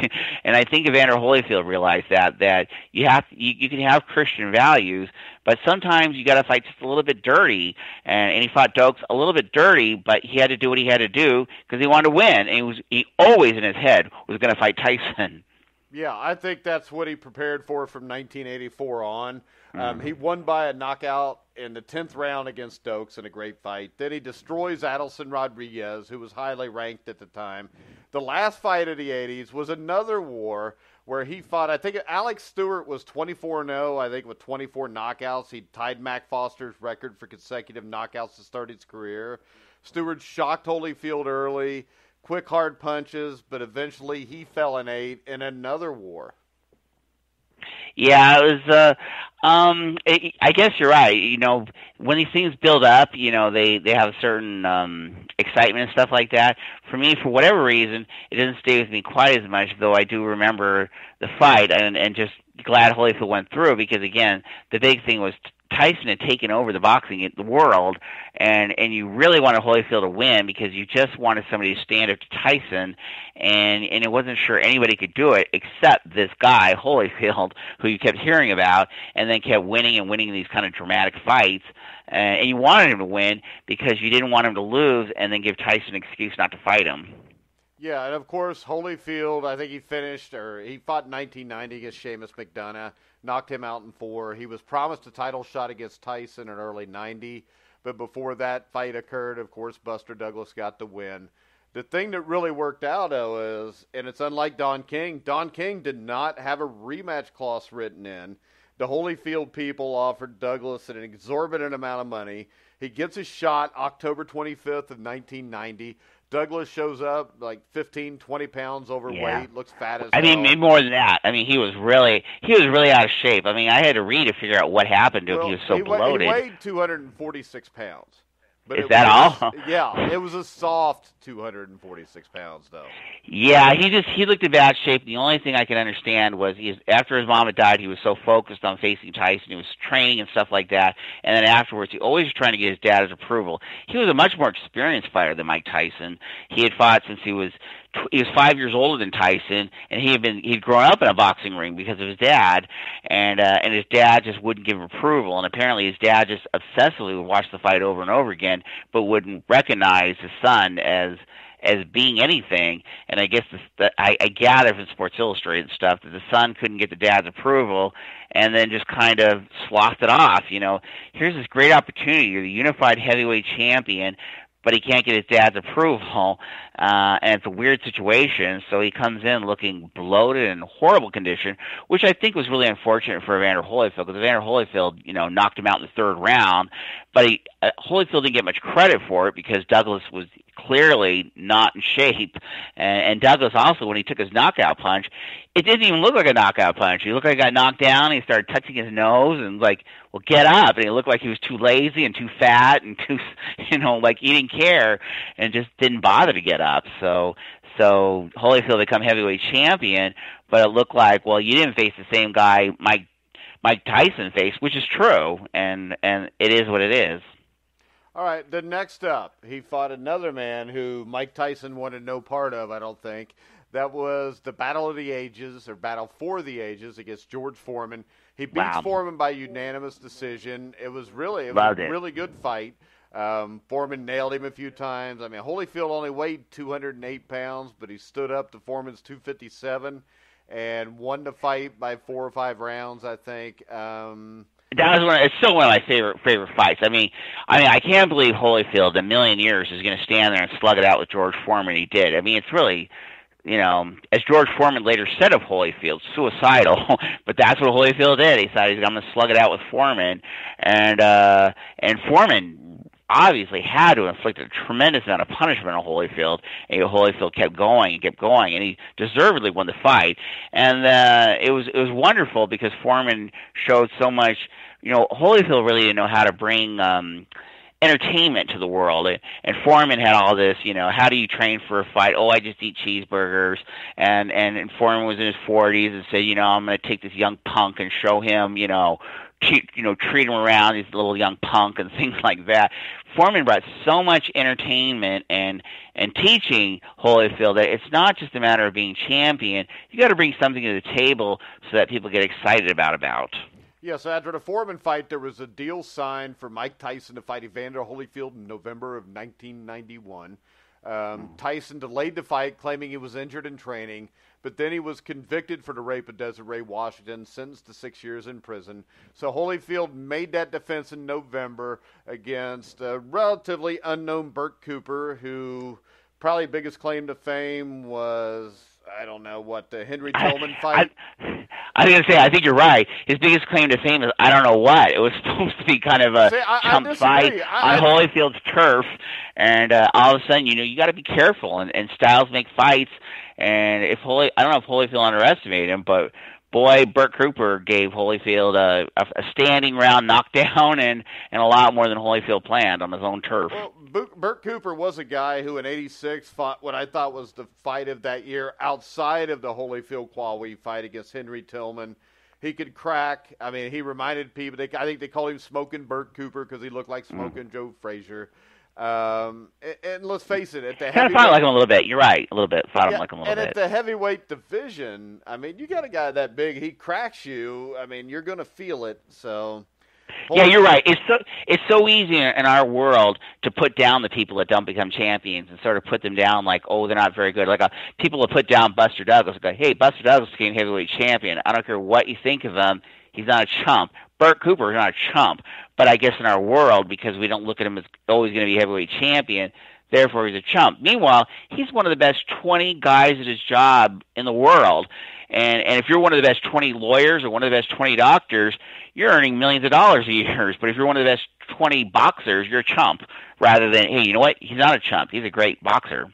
And I think Evander Holyfield realized that you can have Christian values, but sometimes you got to fight just a little bit dirty, and he fought Dokes a little bit dirty, but he had to do what he had to do because he wanted to win, and he always in his head was going to fight Tyson. Yeah, I think that's what he prepared for from 1984 on. He won by a knockout in the 10th round against Dokes in a great fight. Then he destroys Adelson Rodriguez, who was highly ranked at the time. The last fight of the 80s was another war where he fought, I think Alex Stewart was 24-0, I think with 24 knockouts. He tied Mac Foster's record for consecutive knockouts to start his career. Stewart shocked Holyfield early, quick hard punches, but eventually he fell in 8 in another war. Yeah, it was. I guess you're right. When these things build up, they have a certain excitement and stuff like that. For me, for whatever reason, it doesn't stay with me quite as much. Though I do remember the fight, and just glad Holyfield went through, because again, the big thing was Tyson had taken over the boxing in the world, and you really wanted Holyfield to win because you just wanted somebody to stand up to Tyson, and it wasn't sure anybody could do it except this guy, Holyfield, who you kept hearing about, and then kept winning and winning these kind of dramatic fights, and you wanted him to win because you didn't want him to lose and then give Tyson an excuse not to fight him. Yeah, and of course, Holyfield, I think he fought in 1990 against Seamus McDonough, knocked him out in 4. He was promised a title shot against Tyson in early 90, but before that fight occurred, of course, Buster Douglas got the win. The thing that really worked out, though, is, and it's unlike Don King did not have a rematch clause written in. The Holyfield people offered Douglas an exorbitant amount of money. He gets his shot October 25th of 1990. Douglas shows up like 15, 20 pounds overweight, looks fat as hell. Maybe more than that. He was really out of shape. I had to read to figure out what happened to him. He was so bloated. He weighed 246 pounds. But is that all? Yeah, it was a soft 246 pounds, though. Yeah, he looked in bad shape. The only thing I can understand was after his mom had died, he was so focused on facing Tyson. He was training and stuff like that. And then afterwards, he always was trying to get his dad's approval. He was a much more experienced fighter than Mike Tyson. He had fought since he was 5 years older than Tyson, and he'd grown up in a boxing ring because of his dad, and his dad just wouldn't give him approval, and apparently his dad just obsessively would watch the fight over and over again, but wouldn't recognize his son as being anything. And I guess I gather from Sports Illustrated stuff that the son couldn't get the dad's approval, and then just kind of sloughed it off. Here's this great opportunity. You're the unified heavyweight champion. but he can't get his dad's approval, and it's a weird situation. So he comes in looking bloated and horrible condition, which I think was really unfortunate for Evander Holyfield, because Evander Holyfield, knocked him out in the third round, but Holyfield didn't get much credit for it because Douglas was clearly not in shape, and Douglas also, when he took his knockout punch, it didn't even look like a knockout punch. He looked like he got knocked down. He started touching his nose and like, well, get up. And he looked like he was too lazy and too fat and too, like he didn't care and just didn't bother to get up. So Holyfield become heavyweight champion, but it looked like, well, you didn't face the same guy Mike Tyson faced, which is true, and it is what it is. All right, the next up, he fought another man who Mike Tyson wanted no part of, I don't think. That was the Battle of the Ages, or Battle for the Ages, against George Foreman. He beats Foreman by unanimous decision. It was a really good fight. Foreman nailed him a few times. I mean, Holyfield only weighed 208 pounds, but he stood up to Foreman's 257 and won the fight by 4 or 5 rounds, I think. It's still one of my favorite fights. I mean, I can't believe Holyfield in a million years is going to stand there and slug it out with George Foreman. He did. I mean, it's really, as George Foreman later said of Holyfield, suicidal. But that's what Holyfield did. He decided, I'm going to slug it out with Foreman, and Foreman obviously had to inflict a tremendous amount of punishment on Holyfield, and Holyfield kept going, and he deservedly won the fight. And it was wonderful because Foreman showed so much. Holyfield really didn't know how to bring entertainment to the world, and Foreman had all this. How do you train for a fight? Oh, I just eat cheeseburgers. And Foreman was in his 40s and said, I'm going to take this young punk and show him, treat him around, he's a little young punk and things like that. Foreman brought so much entertainment and teaching Holyfield that it's not just a matter of being champion. You got to bring something to the table so that people get excited about. Yeah, so after the Foreman fight, there was a deal signed for Mike Tyson to fight Evander Holyfield in November of 1991. Tyson delayed the fight, claiming he was injured in training, but then he was convicted for the rape of Desiree Washington, sentenced to 6 years in prison. So Holyfield made that defense in November against a relatively unknown Burt Cooper, who probably biggest claim to fame was, I don't know, the Henry Tillman fight? I was going to say, I think you're right. His biggest claim to fame is, I don't know what. It was supposed to be kind of a chump fight on Holyfield's turf, and all of a sudden, you got to be careful, and styles make fights, and I don't know if Holyfield underestimated him, but boy, Burt Cooper gave Holyfield a standing round knockdown and a lot more than Holyfield planned on his own turf. Well, Burt Cooper was a guy who in '86 fought what I thought was the fight of that year outside of the Holyfield-Quawi fight against Henry Tillman. He could crack. I mean, he reminded people, I think they called him Smoking Burt Cooper because he looked like Smoking Joe Frazier. And let's face it, at the kind of fought like him a little bit. You're right, a little bit. Fought him like him a little bit. And at the heavyweight division, I mean, you got a guy that big, he cracks you. I mean, you're going to feel it. So, yeah, you're right. It's so easy in our world to put down the people that don't become champions and sort of put them down like, oh, they're not very good. Like people will put down Buster Douglas and go, hey, Buster Douglas became heavyweight champion. I don't care what you think of him. He's not a chump. Burt Cooper is not a chump. But I guess in our world, because we don't look at him as always going to be heavyweight champion, therefore he's a chump. Meanwhile, he's one of the best 20 guys at his job in the world. And if you're one of the best 20 lawyers or one of the best 20 doctors, you're earning millions of dollars a year. But if you're one of the best 20 boxers, you're a chump. Rather than, hey, you know what? He's not a chump. He's a great boxer.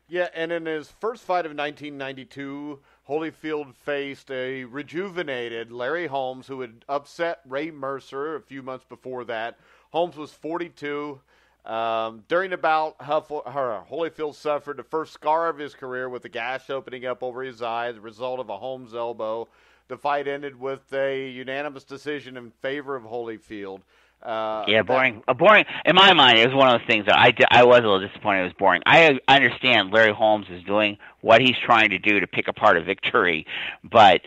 Yeah, and in his first fight of 1992, Holyfield faced a rejuvenated Larry Holmes, who had upset Ray Mercer a few months before that. Holmes was 42. During the bout, Holyfield suffered the first scar of his career with a gash opening up over his eye as a result of a Holmes elbow. The fight ended with a unanimous decision in favor of Holyfield. Boring. Boring. In my mind, it was one of those things that I was a little disappointed. It was boring. I understand Larry Holmes is doing what he's trying to do to pick apart a victory, but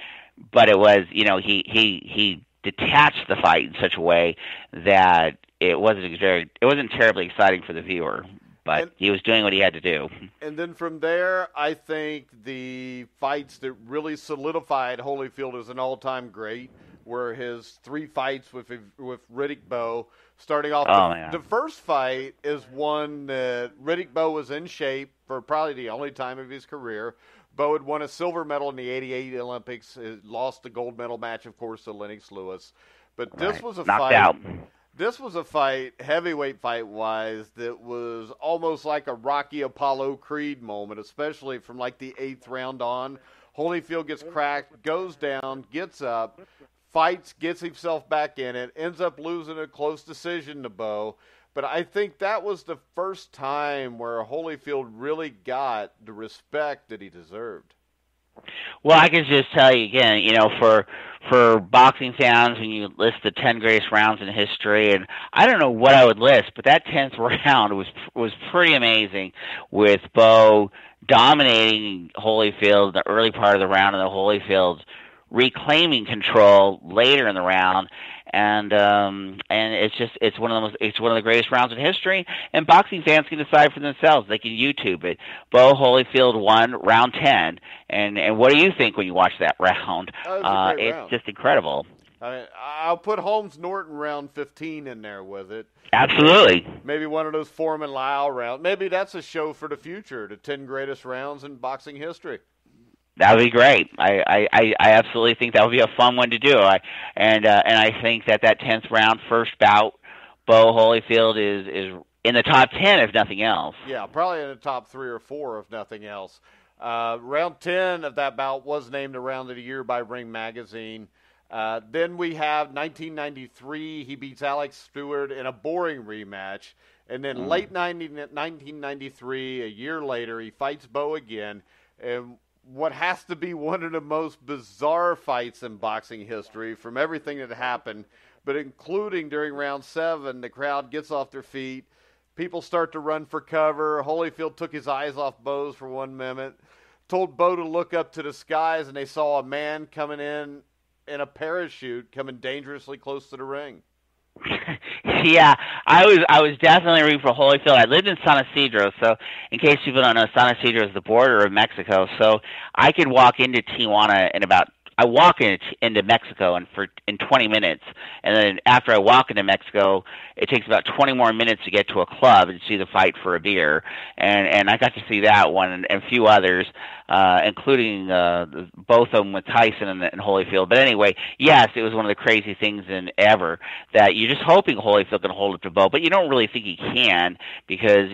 it was, he detached the fight in such a way that it wasn't terribly exciting for the viewer. But he was doing what he had to do. And then from there, I think the fights that really solidified Holyfield as an all-time great were his 3 fights with Riddick Bowe. Starting off, the first fight is one that Riddick Bowe was in shape for probably the only time of his career. Bowe had won a silver medal in the '88 Olympics. Lost the gold medal match, of course, to Lennox Lewis. But this was a fight. Out. This was a fight, heavyweight fight-wise, that was almost like a Rocky Apollo Creed moment, especially from like the 8th round on. Holyfield gets cracked, goes down, gets up, fights, gets himself back in it, ends up losing a close decision to Bowe. But I think that was the first time where Holyfield really got the respect that he deserved. Well, I can just tell you again, for boxing fans, when you list the 10 greatest rounds in history, and I don't know what I would list, but that 10th round was pretty amazing, with Bowe dominating Holyfield the early part of the round, and the Holyfield reclaiming control later in the round. And it's one of the greatest rounds in history, and boxing fans can decide for themselves. They can YouTube it. Bowe Holyfield won round 10, and what do you think when you watch that round? It's just incredible. I'll put Holmes Norton round 15 in there with it. Absolutely. Maybe one of those Foreman Lau rounds. Maybe that's a show for the future, the 10 greatest rounds in boxing history. That would be great. I absolutely think that would be a fun one to do. And I think that 10th round first bout, Bowe Holyfield is in the top 10 if nothing else. Yeah, probably in the top 3 or 4 if nothing else. Round 10 of that bout was named the round of the year by Ring Magazine. Then we have 1993. He beats Alex Stewart in a boring rematch. And then late 1993, a year later, he fights Bowe again. And what has to be one of the most bizarre fights in boxing history from everything that happened, but including during round 7, the crowd gets off their feet. People start to run for cover. Holyfield took his eyes off Bowe's for 1 minute, told Bowe to look up to the skies, and they saw a man coming in a parachute coming dangerously close to the ring. Yeah, I was definitely rooting for Holyfield. I lived in San Isidro, so in case people don't know, San Isidro is the border of Mexico. So I could walk into Tijuana I walk into Mexico in 20 minutes, and then after I walk into Mexico, it takes about 20 more minutes to get to a club and see the fight for a beer. And I got to see that one and a few others, including both of them with Tyson and Holyfield. But anyway, yes, it was one of the crazy things ever that you're just hoping Holyfield can hold it to Bowe, but you don't really think he can because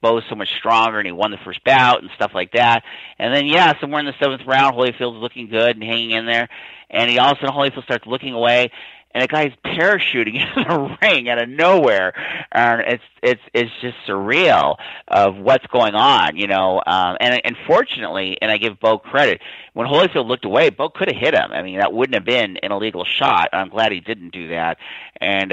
Bowe's so much stronger and he won the first bout and stuff like that. And then somewhere in the 7th round, Holyfield's looking good and hanging in there, and all of a sudden Holyfield starts looking away, and a guy's parachuting into the ring out of nowhere, and it's just surreal of what's going on, and fortunately, and I give Bowe credit, when Holyfield looked away, Bowe could have hit him. I mean, that wouldn't have been an illegal shot. I'm glad he didn't do that, and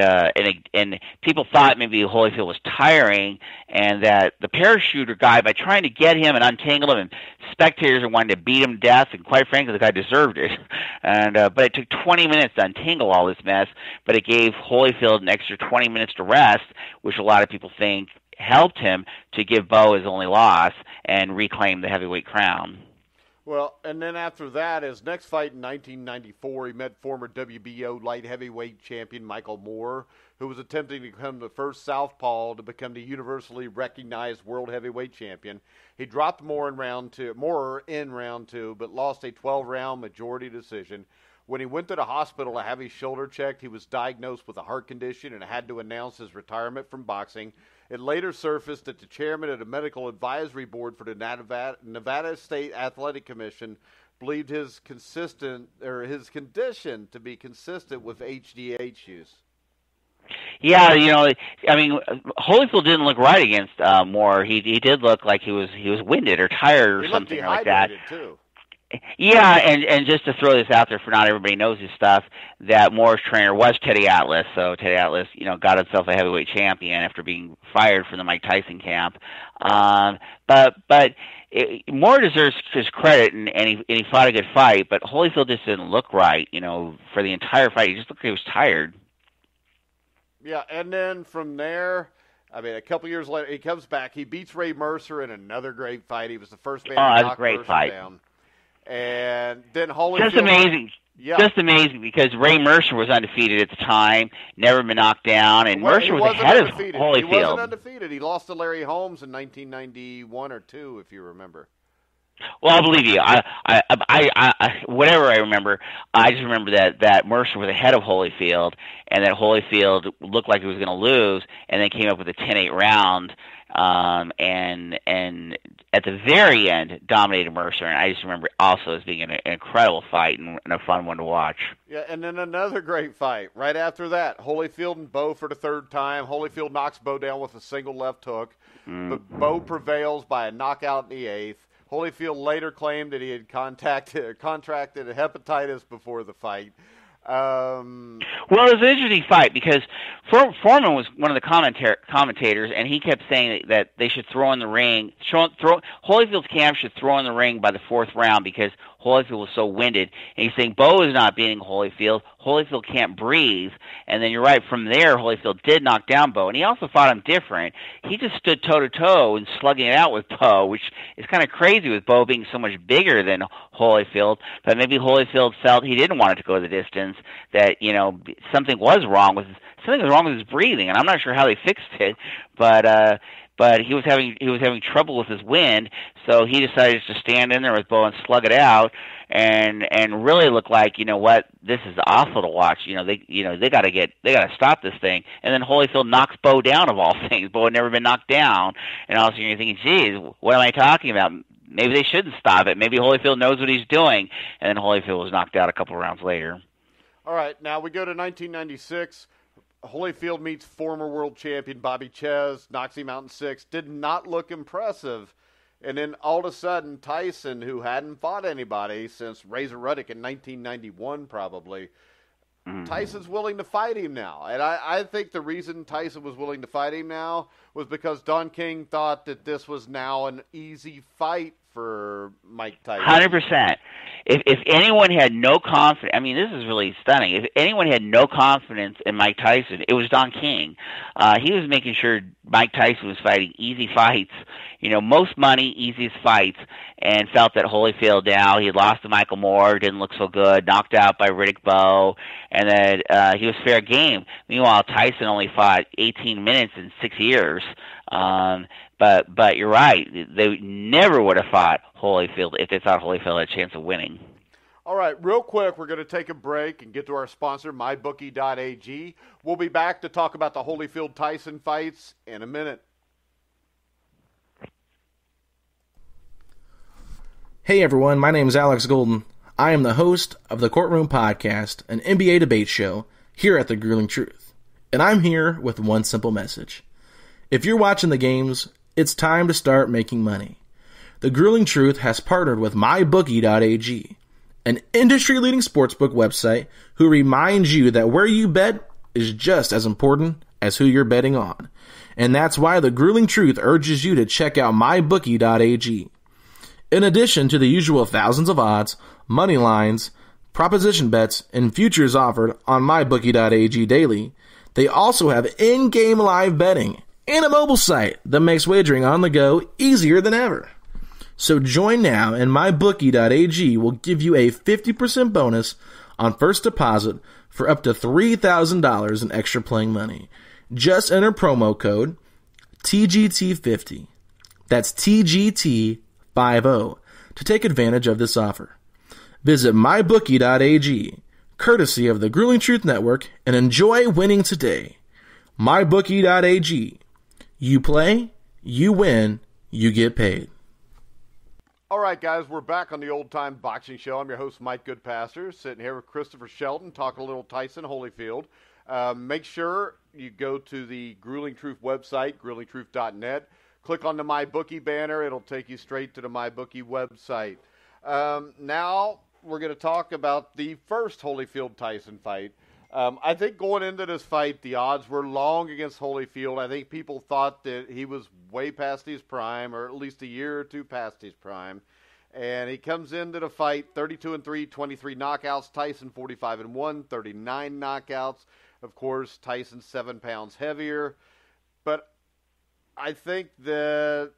people thought maybe Holyfield was tiring, and that the parachuter guy, by trying to get him and untangle him, and spectators are wanting to beat him to death, and quite frankly, the guy deserved it, and but it took 20 minutes to untangle all this mess, but it gave Holyfield an extra 20 minutes to rest, which a lot of people think helped him to give Bowe his only loss and reclaim the heavyweight crown. Well, and then after that, his next fight in 1994, he met former WBO light heavyweight champion Michael Moore, who was attempting to become the first southpaw to become the universally recognized world heavyweight champion. He dropped Moore in round two, but lost a 12-round majority decision. When he went to the hospital to have his shoulder checked, he was diagnosed with a heart condition and had to announce his retirement from boxing. It later surfaced that the chairman of the medical advisory board for the Nevada State Athletic Commission believed his condition to be consistent with HGH use. Yeah, I mean, Holyfield didn't look right against Moore. He did look like he was winded or tired or something like that. He looked dehydrated, too. Yeah, and just to throw this out there for not everybody knows his stuff, that Moore's trainer was Teddy Atlas. So Teddy Atlas, got himself a heavyweight champion after being fired from the Mike Tyson camp. But Moore deserves his credit, and he fought a good fight. But Holyfield just didn't look right, for the entire fight. He just looked like he was tired. Yeah, and then from there, I mean, a couple years later, he comes back. He beats Ray Mercer in another great fight. He was the first man to knock Mercer down. And then Holyfield. Just amazing. Yeah. Just amazing because Ray Mercer was undefeated at the time, never been knocked down, and Mercer was ahead of Holyfield. He wasn't undefeated. He lost to Larry Holmes in 1991 or 2, if you remember. Well, I'll believe you. Whatever I remember, I just remember that Mercer was ahead of Holyfield, and that Holyfield looked like he was going to lose, and then came up with a 10-8 round, and at the very end dominated Mercer. And I just remember also as being an incredible fight and a fun one to watch. Yeah, and then another great fight right after that. Holyfield and Bowe for the third time. Holyfield knocks Bowe down with a single left hook, but Bowe prevails by a knockout in the 8th. Holyfield later claimed that he had contracted hepatitis before the fight. Well, it was an interesting fight because Foreman was one of the commentators, and he kept saying that they should throw in the ring. Holyfield's camp should throw in the ring by the 4th round because Holyfield was so winded. And he's saying Bowe is not beating Holyfield. Holyfield can't breathe. And then you're right, from there, Holyfield did knock down Bowe. And he also fought him different. He just stood toe-to-toe and slugging it out with Bowe, which is kind of crazy with Bowe being so much bigger than Holyfield. But maybe Holyfield felt he didn't want it to go the distance, that, something was wrong with his breathing. And I'm not sure how they fixed it, but he was having trouble with his wind, so he decided to stand in there with Bowe and slug it out, and really look like, this is awful to watch. They gotta stop this thing. And then Holyfield knocks Bowe down, of all things. Bowe had never been knocked down, and all of a sudden you're thinking, geez, what am I talking about? Maybe they shouldn't stop it. Maybe Holyfield knows what he's doing. And then Holyfield was knocked out a couple of rounds later. All right, now we go to 1996. Holyfield meets former world champion Bobby Ches, knocks him out in 6. Did not look impressive. And then all of a sudden, Tyson, who hadn't fought anybody since Razor Ruddick in 1991 probably, Tyson's willing to fight him now. And I think the reason Tyson was willing to fight him now was because Don King thought that this was now an easy fight for Mike Tyson. 100%. If anyone had no confidence, this is really stunning. If anyone had no confidence in Mike Tyson, it was Don King. He was making sure Mike Tyson was fighting easy fights, most money, easiest fights, and felt that Holyfield now, he had lost to Michael Moore, didn't look so good, knocked out by Riddick Bowe, and that he was fair game. Meanwhile, Tyson only fought 18 minutes in 6 years. But you're right. They never would have fought Holyfield if they thought Holyfield had a chance of winning. All right, real quick, we're going to take a break and get to our sponsor, mybookie.ag. We'll be back to talk about the Holyfield-Tyson fights in a minute. Hey everyone, my name is Alex Golden. I am the host of the Courtroom Podcast, an NBA debate show here at The Grueling Truth. And I'm here with one simple message. If you're watching the games, it's time to start making money. The Grueling Truth has partnered with mybookie.ag, an industry-leading sportsbook website who reminds you that where you bet is just as important as who you're betting on. And that's why the Grueling Truth urges you to check out mybookie.ag. In addition to the usual thousands of odds, money lines, proposition bets, and futures offered on mybookie.ag daily, they also have in-game live betting and a mobile site that makes wagering on the go easier than ever. So join now, and mybookie.ag will give you a 50% bonus on first deposit for up to $3,000 in extra playing money. Just enter promo code TGT50. That's TGT50 to take advantage of this offer. Visit mybookie.ag, courtesy of the Grueling Truth Network, and enjoy winning today. mybookie.ag. You play, you win, you get paid. All right, guys, we're back on the Old Time Boxing Show. I'm your host, Mike Goodpaster, sitting here with Christopher Shelton, talking a little Tyson Holyfield. Make sure you go to the Grueling Truth website, gruelingtruth.net. Click on the MyBookie banner. It'll take you straight to the MyBookie website. Now we're going to talk about the first Holyfield-Tyson fight. I think going into this fight, the odds were long against Holyfield. I think people thought that he was way past his prime, or at least a year or two past his prime. And he comes into the fight 32-3, 23 knockouts. Tyson 45-1, 39 knockouts. Of course, Tyson 7 pounds heavier. But I think that,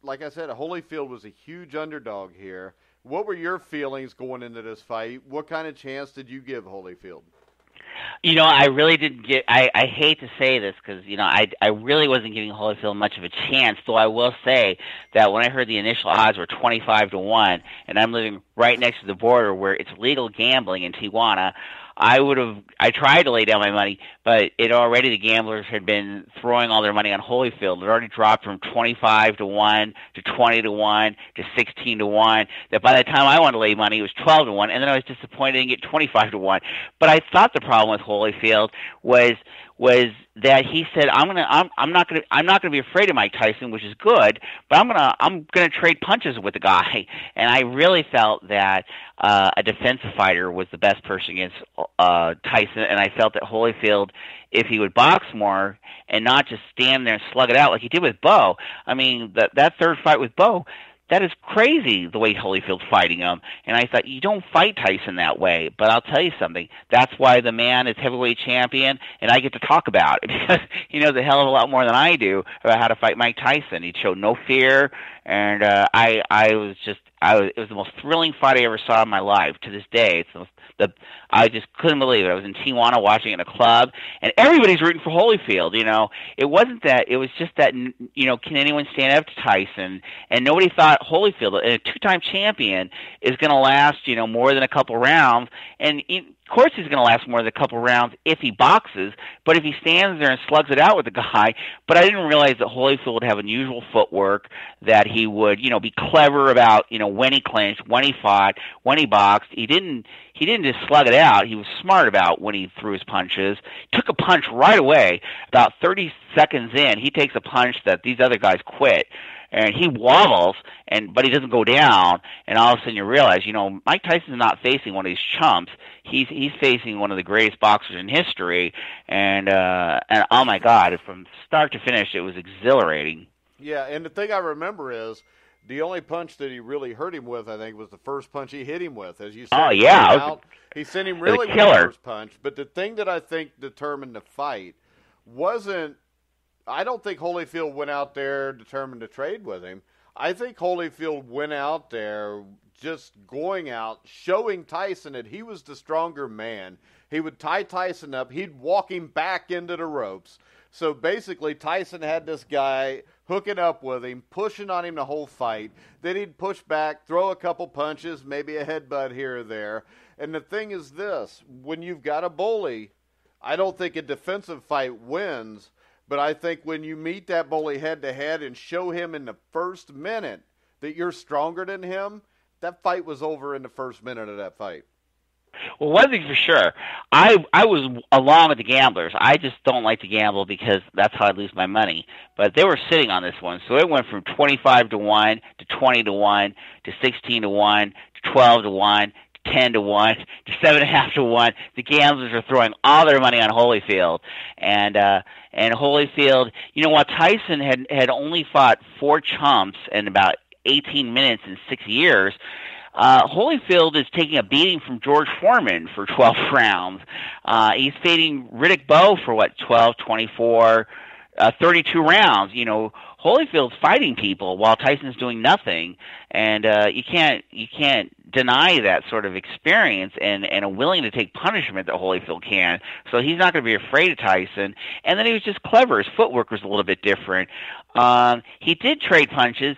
like I said, Holyfield was a huge underdog here. What were your feelings going into this fight? What kind of chance did you give Holyfield? I really didn't get. I hate to say this because I really wasn't giving Holyfield much of a chance. Though I will say that when I heard the initial odds were 25-1, and I'm living right next to the border where it's legal gambling in Tijuana, I tried to lay down my money, but the gamblers had been throwing all their money on Holyfield. It already dropped from 25-1 to 20-1 to 16-1. That by the time I wanted to lay money, it was 12-1, and then I was disappointed and get 25-1. But I thought the problem with Holyfield was that he said I'm not gonna be afraid of Mike Tyson, which is good, but I'm gonna trade punches with the guy, and I really felt that a defensive fighter was the best person against Tyson, and I felt that Holyfield, if he would box more and not just stand there and slug it out like he did with Bowe. I mean, that third fight with Bowe, that is crazy the way Holyfield's fighting him. And I thought, you don't fight Tyson that way. But I'll tell you something. That's why the man is heavyweight champion, and I get to talk about it because he knows a hell of a lot more than I do about how to fight Mike Tyson. He showed no fear, and it was the most thrilling fight I ever saw in my life. To this day, I just couldn't believe it. I was in Tijuana watching in a club, and everybody's rooting for Holyfield. It wasn't that. It was just that. Can anyone stand up to Tyson? And nobody thought Holyfield, a two-time champion, is going to last more than a couple rounds. And of course, he's going to last more than a couple rounds if he boxes. But if he stands there and slugs it out with the guy, but I didn't realize that Holyfield would have unusual footwork, that he would be clever about when he clinched, when he fought, when he boxed. He didn't just slug it out. He was smart about when he threw his punches. Took a punch right away. About 30 seconds in, he takes a punch that these other guys quit. And he wobbles, but he doesn't go down. And all of a sudden you realize, Mike Tyson's not facing one of these chumps. He's facing one of the greatest boxers in history. And oh my God, from start to finish, it was exhilarating. Yeah, and the thing I remember is the only punch that he really hurt him with, I think, was the first punch he hit him with. As you said, oh yeah, he sent him really with the first punch. But the thing that I think determined the fight wasn't. I don't think Holyfield went out there determined to trade with him. I think Holyfield went out there just going out, showing Tyson that he was the stronger man. He would tie Tyson up. He'd walk him back into the ropes. So basically, Tyson had this guy hooking up with him, pushing on him the whole fight. Then he'd push back, throw a couple punches, maybe a headbutt here or there. And the thing is this, when you've got a bully, I don't think a defensive fight wins. But I think when you meet that bully head-to-head and show him in the first minute that you're stronger than him, that fight was over in the first minute of that fight. Well, one thing for sure, I was along with the gamblers. I just don't like to gamble because that's how I lose my money. But they were sitting on this one, so it went from 25-1 to 20-1 to 16-1 to 12-1 to 10-1 to 7.5-1. The gamblers are throwing all their money on Holyfield, and Holyfield, while Tyson had only fought 4 chumps in about 18 minutes in 6 years. Holyfield is taking a beating from George Foreman for 12 rounds. He's fading Riddick Bowe for 12, 24, 32 rounds. Holyfield's fighting people while Tyson's doing nothing, and you can't deny that sort of experience and a willing to take punishment that Holyfield can. So he's not going to be afraid of Tyson. And then he was just clever. His footwork was a little bit different. He did trade punches,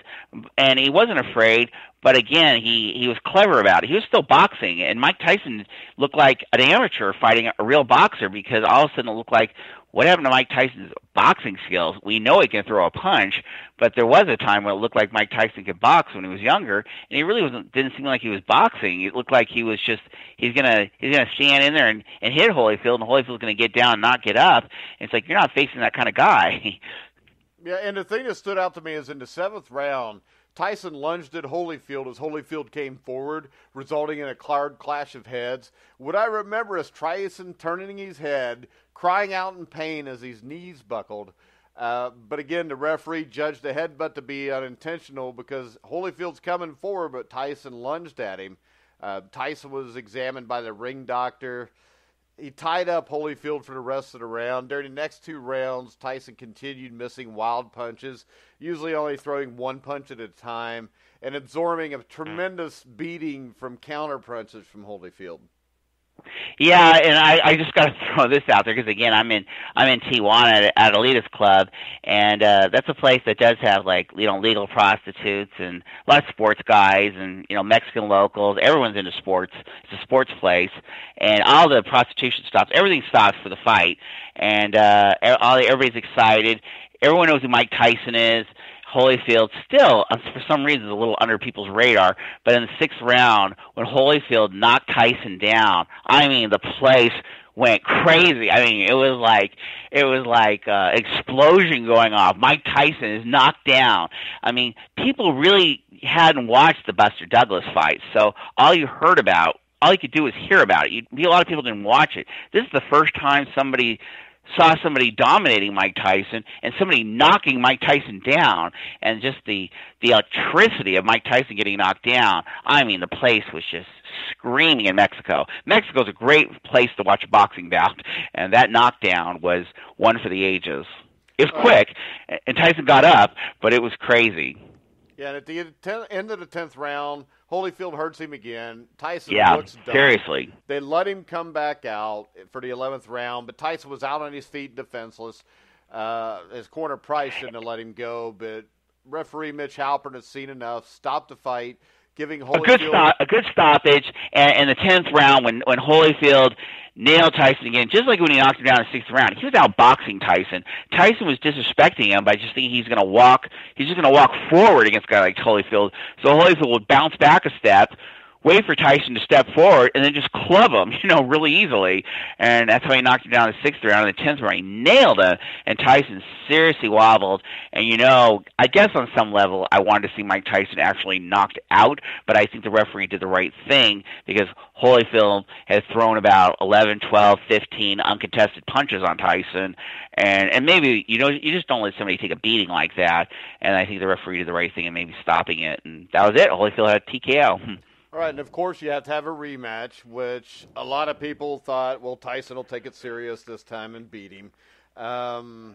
and he wasn't afraid. But again, he was clever about it. He was still boxing, and Mike Tyson looked like an amateur fighting a real boxer because all of a sudden it looked like, what happened to Mike Tyson's boxing skills? We know he can throw a punch, but there was a time when it looked like Mike Tyson could box when he was younger, and he really didn't seem like he was boxing. It looked like he was just he's gonna stand in there and hit Holyfield, and Holyfield's gonna get down and not get up. And it's like, you're not facing that kind of guy. Yeah, and the thing that stood out to me is in the 7th round, Tyson lunged at Holyfield as Holyfield came forward, resulting in a hard clash of heads. What I remember is Tyson turning his head, crying out in pain as his knees buckled. But again, the referee judged the headbutt to be unintentional because Holyfield's coming forward, but Tyson lunged at him. Tyson was examined by the ring doctor. He tied up Holyfield for the rest of the round. During the next 2 rounds, Tyson continued missing wild punches, usually only throwing 1 punch at a time, and absorbing a tremendous beating from counter punches from Holyfield. Yeah, and I just got to throw this out there because again, I'm in Tijuana at Elitist Club, and that's a place that does have legal prostitutes and a lot of sports guys and Mexican locals. Everyone's into sports. It's a sports place, and all the prostitution stops. Everything stops for the fight, and everybody's excited. Everyone knows who Mike Tyson is. Holyfield still, for some reason, is a little under people's radar. But in the 6th round, when Holyfield knocked Tyson down, I mean, the place went crazy. I mean, it was like explosion going off. Mike Tyson is knocked down. I mean, people really hadn't watched the Buster Douglas fight, so all you could do was hear about it. A lot of people didn't watch it. This is the first time somebody saw somebody dominating Mike Tyson and somebody knocking Mike Tyson down, and just the electricity of Mike Tyson getting knocked down. I mean, the place was just screaming in Mexico. Mexico's a great place to watch a boxing bout, and that knockdown was one for the ages. It was quick, and Tyson got up, but it was crazy. Yeah, and at the end of the 10th round, Holyfield hurts him again. Tyson looks done. Seriously. They let him come back out for the 11th round, but Tyson was out on his feet, defenseless. His corner Price shouldn't have let him go, but referee Mitch Halpern has seen enough, stopped the fight, giving Holyfield a good stoppage. And in the 10th round, when Holyfield nailed Tyson again, just like when he knocked him down in the 6th round, he was out boxing Tyson. Tyson was disrespecting him by just thinking he's just going to walk forward against a guy like Holyfield. So Holyfield would bounce back a step, wait for Tyson to step forward, and then just club him, really easily. And that's how he knocked him down in the 6th round. In the 10th round, he nailed him, and Tyson seriously wobbled. And, I guess on some level, I wanted to see Mike Tyson actually knocked out, but I think the referee did the right thing because Holyfield has thrown about 11, 12, 15 uncontested punches on Tyson. And maybe, you just don't let somebody take a beating like that. And I think the referee did the right thing in maybe stopping it. And that was it. Holyfield had a TKO. All right, and of course you have to have a rematch, which a lot of people thought, well, Tyson will take it serious this time and beat him. The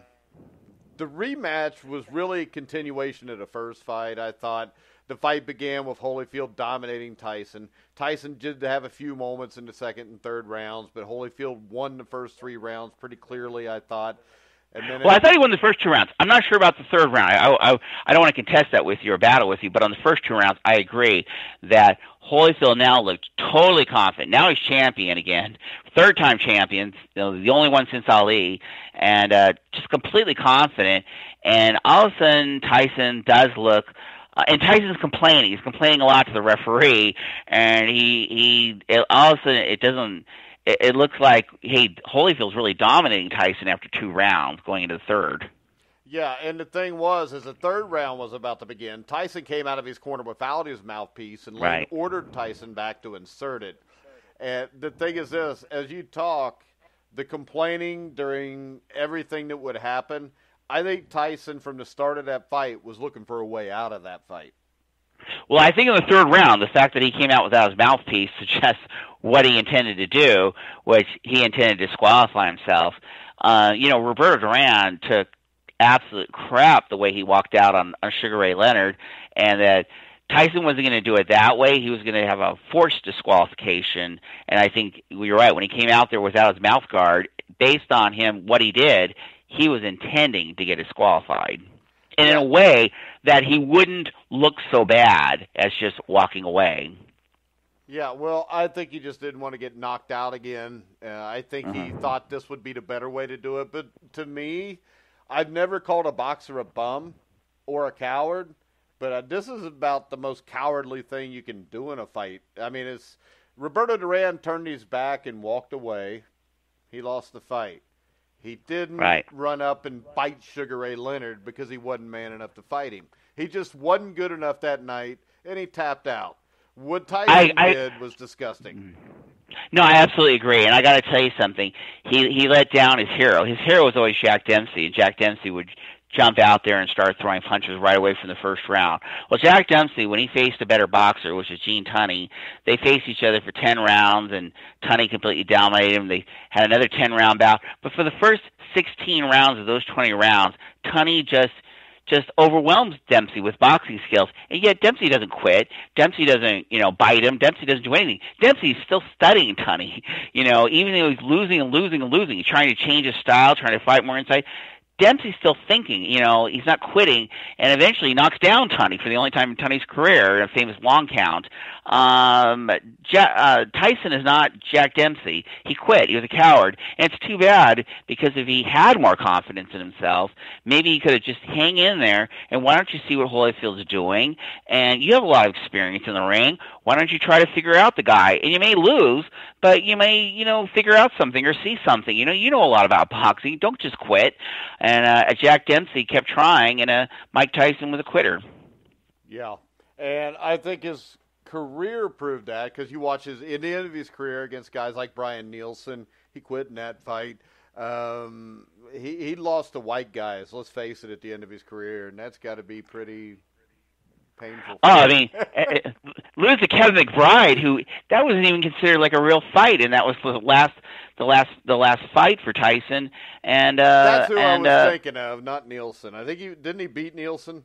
rematch was really a continuation of the first fight. I thought the fight began with Holyfield dominating Tyson. Tyson did have a few moments in the 2nd and 3rd rounds, but Holyfield won the first 3 rounds pretty clearly, I thought. I thought he won the first 2 rounds. I'm not sure about the 3rd round. I don't want to contest that with you or battle with you, but on the first 2 rounds, I agree that Holyfield now looked totally confident. Now he's champion again, 3rd-time champion, the only one since Ali, and just completely confident. And all of a sudden, Tyson does look. And Tyson's complaining. He's complaining a lot to the referee, and all of a sudden it looks like, hey, Holyfield's really dominating Tyson after 2 rounds going into the 3rd. Yeah, and the thing was, as the 3rd round was about to begin, Tyson came out of his corner without his mouthpiece and ordered Tyson back to insert it. And the thing is this, as you talk, the complaining during everything that would happen, I think Tyson from the start of that fight was looking for a way out of that fight. Well, I think in the 3rd round, the fact that he came out without his mouthpiece suggests what he intended to do, which he intended to disqualify himself. Roberto Duran took absolute crap the way he walked out on Sugar Ray Leonard, and that Tyson wasn't going to do it that way. He was going to have a forced disqualification, and I think you're right. When he came out there without his mouth guard, based on what he did, he was intending to get disqualified. And in a way that he wouldn't look so bad as just walking away. Yeah, well, I think he just didn't want to get knocked out again. I think he thought this would be the better way to do it. But to me, I've never called a boxer a bum or a coward, but this is about the most cowardly thing you can do in a fight. I mean, Roberto Duran turned his back and walked away. He lost the fight. He didn't run up and bite Sugar Ray Leonard because he wasn't man enough to fight him. He just wasn't good enough that night, and he tapped out. What Tyson did was disgusting. No, I absolutely agree, and I got to tell you something. He let down his hero. His hero was always Jack Dempsey, and Jack Dempsey would jump out there and start throwing punches right away from the first round. Well, Jack Dempsey, when he faced a better boxer, which is Gene Tunney, they faced each other for 10 rounds, and Tunney completely dominated him. They had another 10-round bout. But for the first 16 rounds of those 20 rounds, Tunney just overwhelms Dempsey with boxing skills, and yet Dempsey doesn't quit. Dempsey doesn't, bite him. Dempsey doesn't do anything. Dempsey's still studying Tunney, even though he's losing and losing and losing. He's trying to change his style, trying to fight more inside. Dempsey's still thinking, he's not quitting, and eventually he knocks down Tunney for the only time in Tunney's career, a famous long count. Tyson is not Jack Dempsey. He quit. He was a coward, and it's too bad, because if he had more confidence in himself, maybe he could have just hang in there, and why don't you see what Holyfield's doing? And you have a lot of experience in the ring. Why don't you try to figure out the guy? And you may lose, but you may, figure out something or see something. You know a lot about boxing. Don't just quit. And Jack Dempsey kept trying, and Mike Tyson was a quitter. Yeah, and I think his career proved that, because you watch in the end of his career against guys like Brian Nielsen, he quit in that fight. He lost to white guys, let's face it, at the end of his career, and that's got to be pretty painful. Lose to Kevin McBride, who that wasn't even considered like a real fight, and that was the last fight for Tyson. And that's who I was thinking of, not Nielsen. I think didn't he beat Nielsen?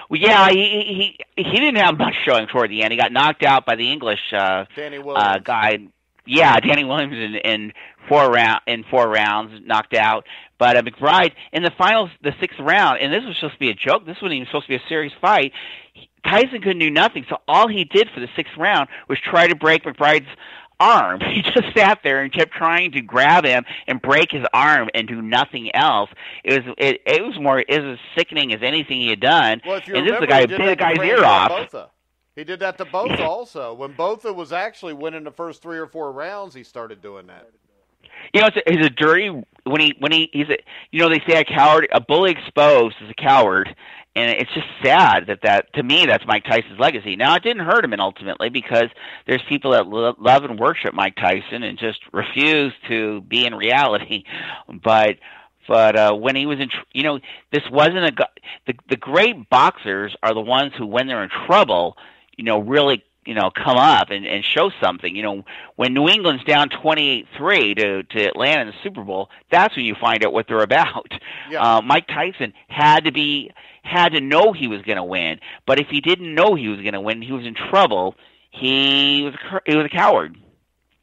Well, yeah, he didn't have much showing toward the end. He got knocked out by the English Danny Williams guy. Yeah, Danny Williams in 4 rounds, knocked out. But McBride in the finals, the 6th round, and this was supposed to be a joke. This wasn't even supposed to be a serious fight. Tyson couldn't do nothing, so all he did for the 6th round was try to break McBride's arm. He just sat there and kept trying to grab him and break his arm and do nothing else. It was as sickening as anything he had done. Well, if you and remember, this is the guy who bit the guy's ear off. Botha. He did that to Botha also. When Botha was actually winning the first 3 or 4 rounds, he started doing that. He's a dirty they say a coward, a bully exposed is a coward, and it's just sad that to me that's Mike Tyson's legacy. Now it didn't hurt him ultimately, because there's people that love and worship Mike Tyson and just refuse to be in reality, but when he was this wasn't the great boxers are the ones who, when they're in trouble, really come up and show something. When New England's down 28-3 to Atlanta in the Super Bowl, that's when you find out what they're about. Yeah. Mike Tyson had to know he was going to win, but if he didn't know he was going to win, he was in trouble. He was a coward.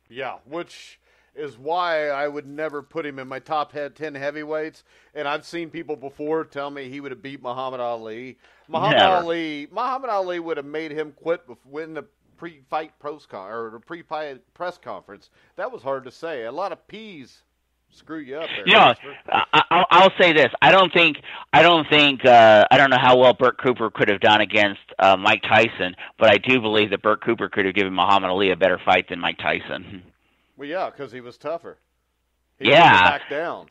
Yeah, which is why I would never put him in my top 10 heavyweights. And I've seen people before tell me he would have beat Muhammad Ali. Muhammad Ali would have made him quit in the pre-fight press conference. That was hard to say. A lot of P's screw you up there. I'll say this. I don't know how well Burt Cooper could have done against Mike Tyson, but I do believe that Burt Cooper could have given Muhammad Ali a better fight than Mike Tyson. Well, yeah, because he was tougher. He back down.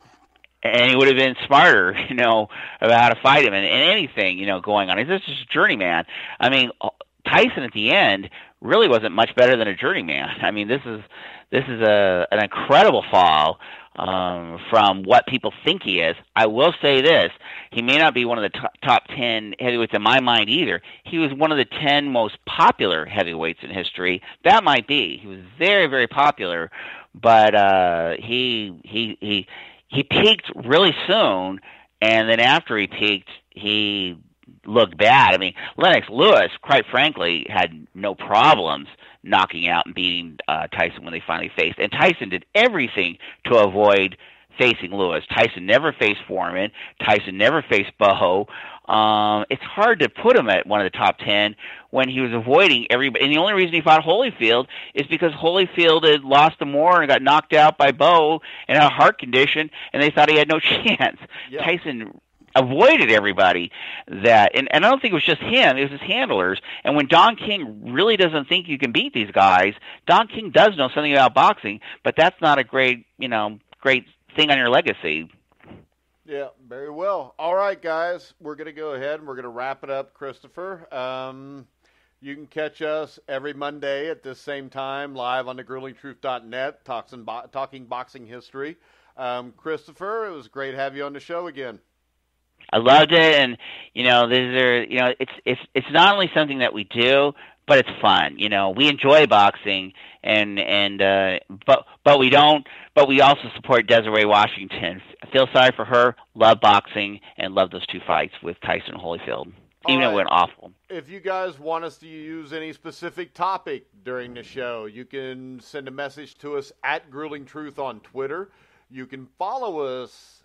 And he would have been smarter, about how to fight him and anything, going on. He's just a journeyman. I mean, Tyson at the end really wasn't much better than a journeyman. I mean, this is an incredible fall from what people think he is. I will say this. He may not be one of the top 10 heavyweights in my mind either. He was one of the 10 most popular heavyweights in history. That might be. He was very, very popular, but he peaked really soon, and then after he peaked, he looked bad. I mean, Lennox Lewis, quite frankly, had no problems knocking out and beating Tyson when they finally faced. And Tyson did everything to avoid facing Lewis. Tyson never faced Foreman. Tyson never faced Bowe. It's hard to put him at one of the top 10 when he was avoiding everybody. And the only reason he fought Holyfield is because Holyfield had lost to Moore and got knocked out by Bowe and had a heart condition, and they thought he had no chance. Yeah. Tyson avoided everybody and I don't think it was just him, it was his handlers. And when Don King really doesn't think you can beat these guys, Don King does know something about boxing, but that's not a great thing on your legacy. Yeah, very well. All right, guys, we're going to go ahead and we're going to wrap it up, Christopher. You can catch us every Monday at this same time live on thegruelingtruth.net, talking boxing history. Christopher, it was great to have you on the show again. I loved it, and these are it's not only something that we do, but it's fun. We enjoy boxing, but we don't. But we also support Desiree Washington. I feel sorry for her. Love boxing and love those two fights with Tyson and Holyfield, even though it went awful. If you guys want us to use any specific topic during the show, you can send a message to us at Grueling Truth on Twitter. You can follow us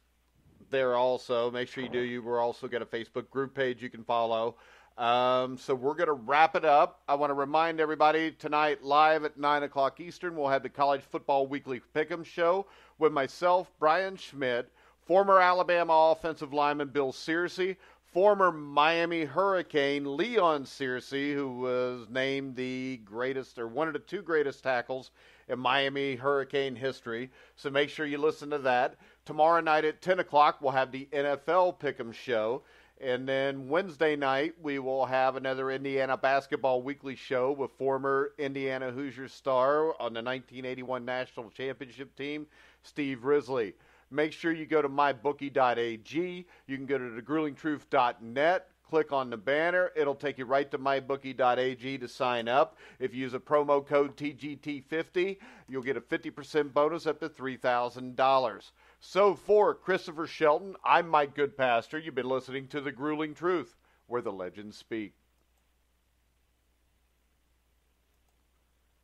there also. Make sure you do. We're also got a Facebook group page you can follow. So we're going to wrap it up. I want to remind everybody tonight live at 9 o'clock Eastern, we'll have the College Football Weekly Pick'em Show with myself, Brian Schmidt, former Alabama offensive lineman Bill Searcy, former Miami Hurricane Leon Searcy, who was named the greatest or one of the two greatest tackles in Miami Hurricane history. So make sure you listen to that. Tomorrow night at 10 o'clock, we'll have the NFL Pick'em Show. And then Wednesday night, we will have another Indiana Basketball Weekly Show with former Indiana Hoosier star on the 1981 National Championship team, Steve Risley. Make sure you go to mybookie.ag. You can go to thegruelingtruth.net. Click on the banner. It'll take you right to mybookie.ag to sign up. If you use a promo code TGT50, you'll get a 50% bonus up to $3,000. So for Christopher Shelton, I'm Mike Goodpaster. You've been listening to The Grueling Truth, where the legends speak.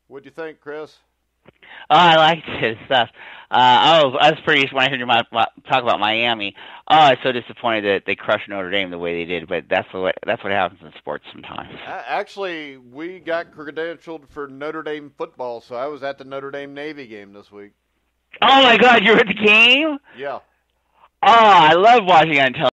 What'd you think, Chris? Oh, I liked his stuff. I was pretty when I heard you talk about Miami. Oh, I was so disappointed that they crushed Notre Dame the way they did. But that's what happens in sports sometimes. Actually, we got credentialed for Notre Dame football, so I was at the Notre Dame Navy game this week. Oh my God, you were at the game? Yeah. Oh, I love watching on television.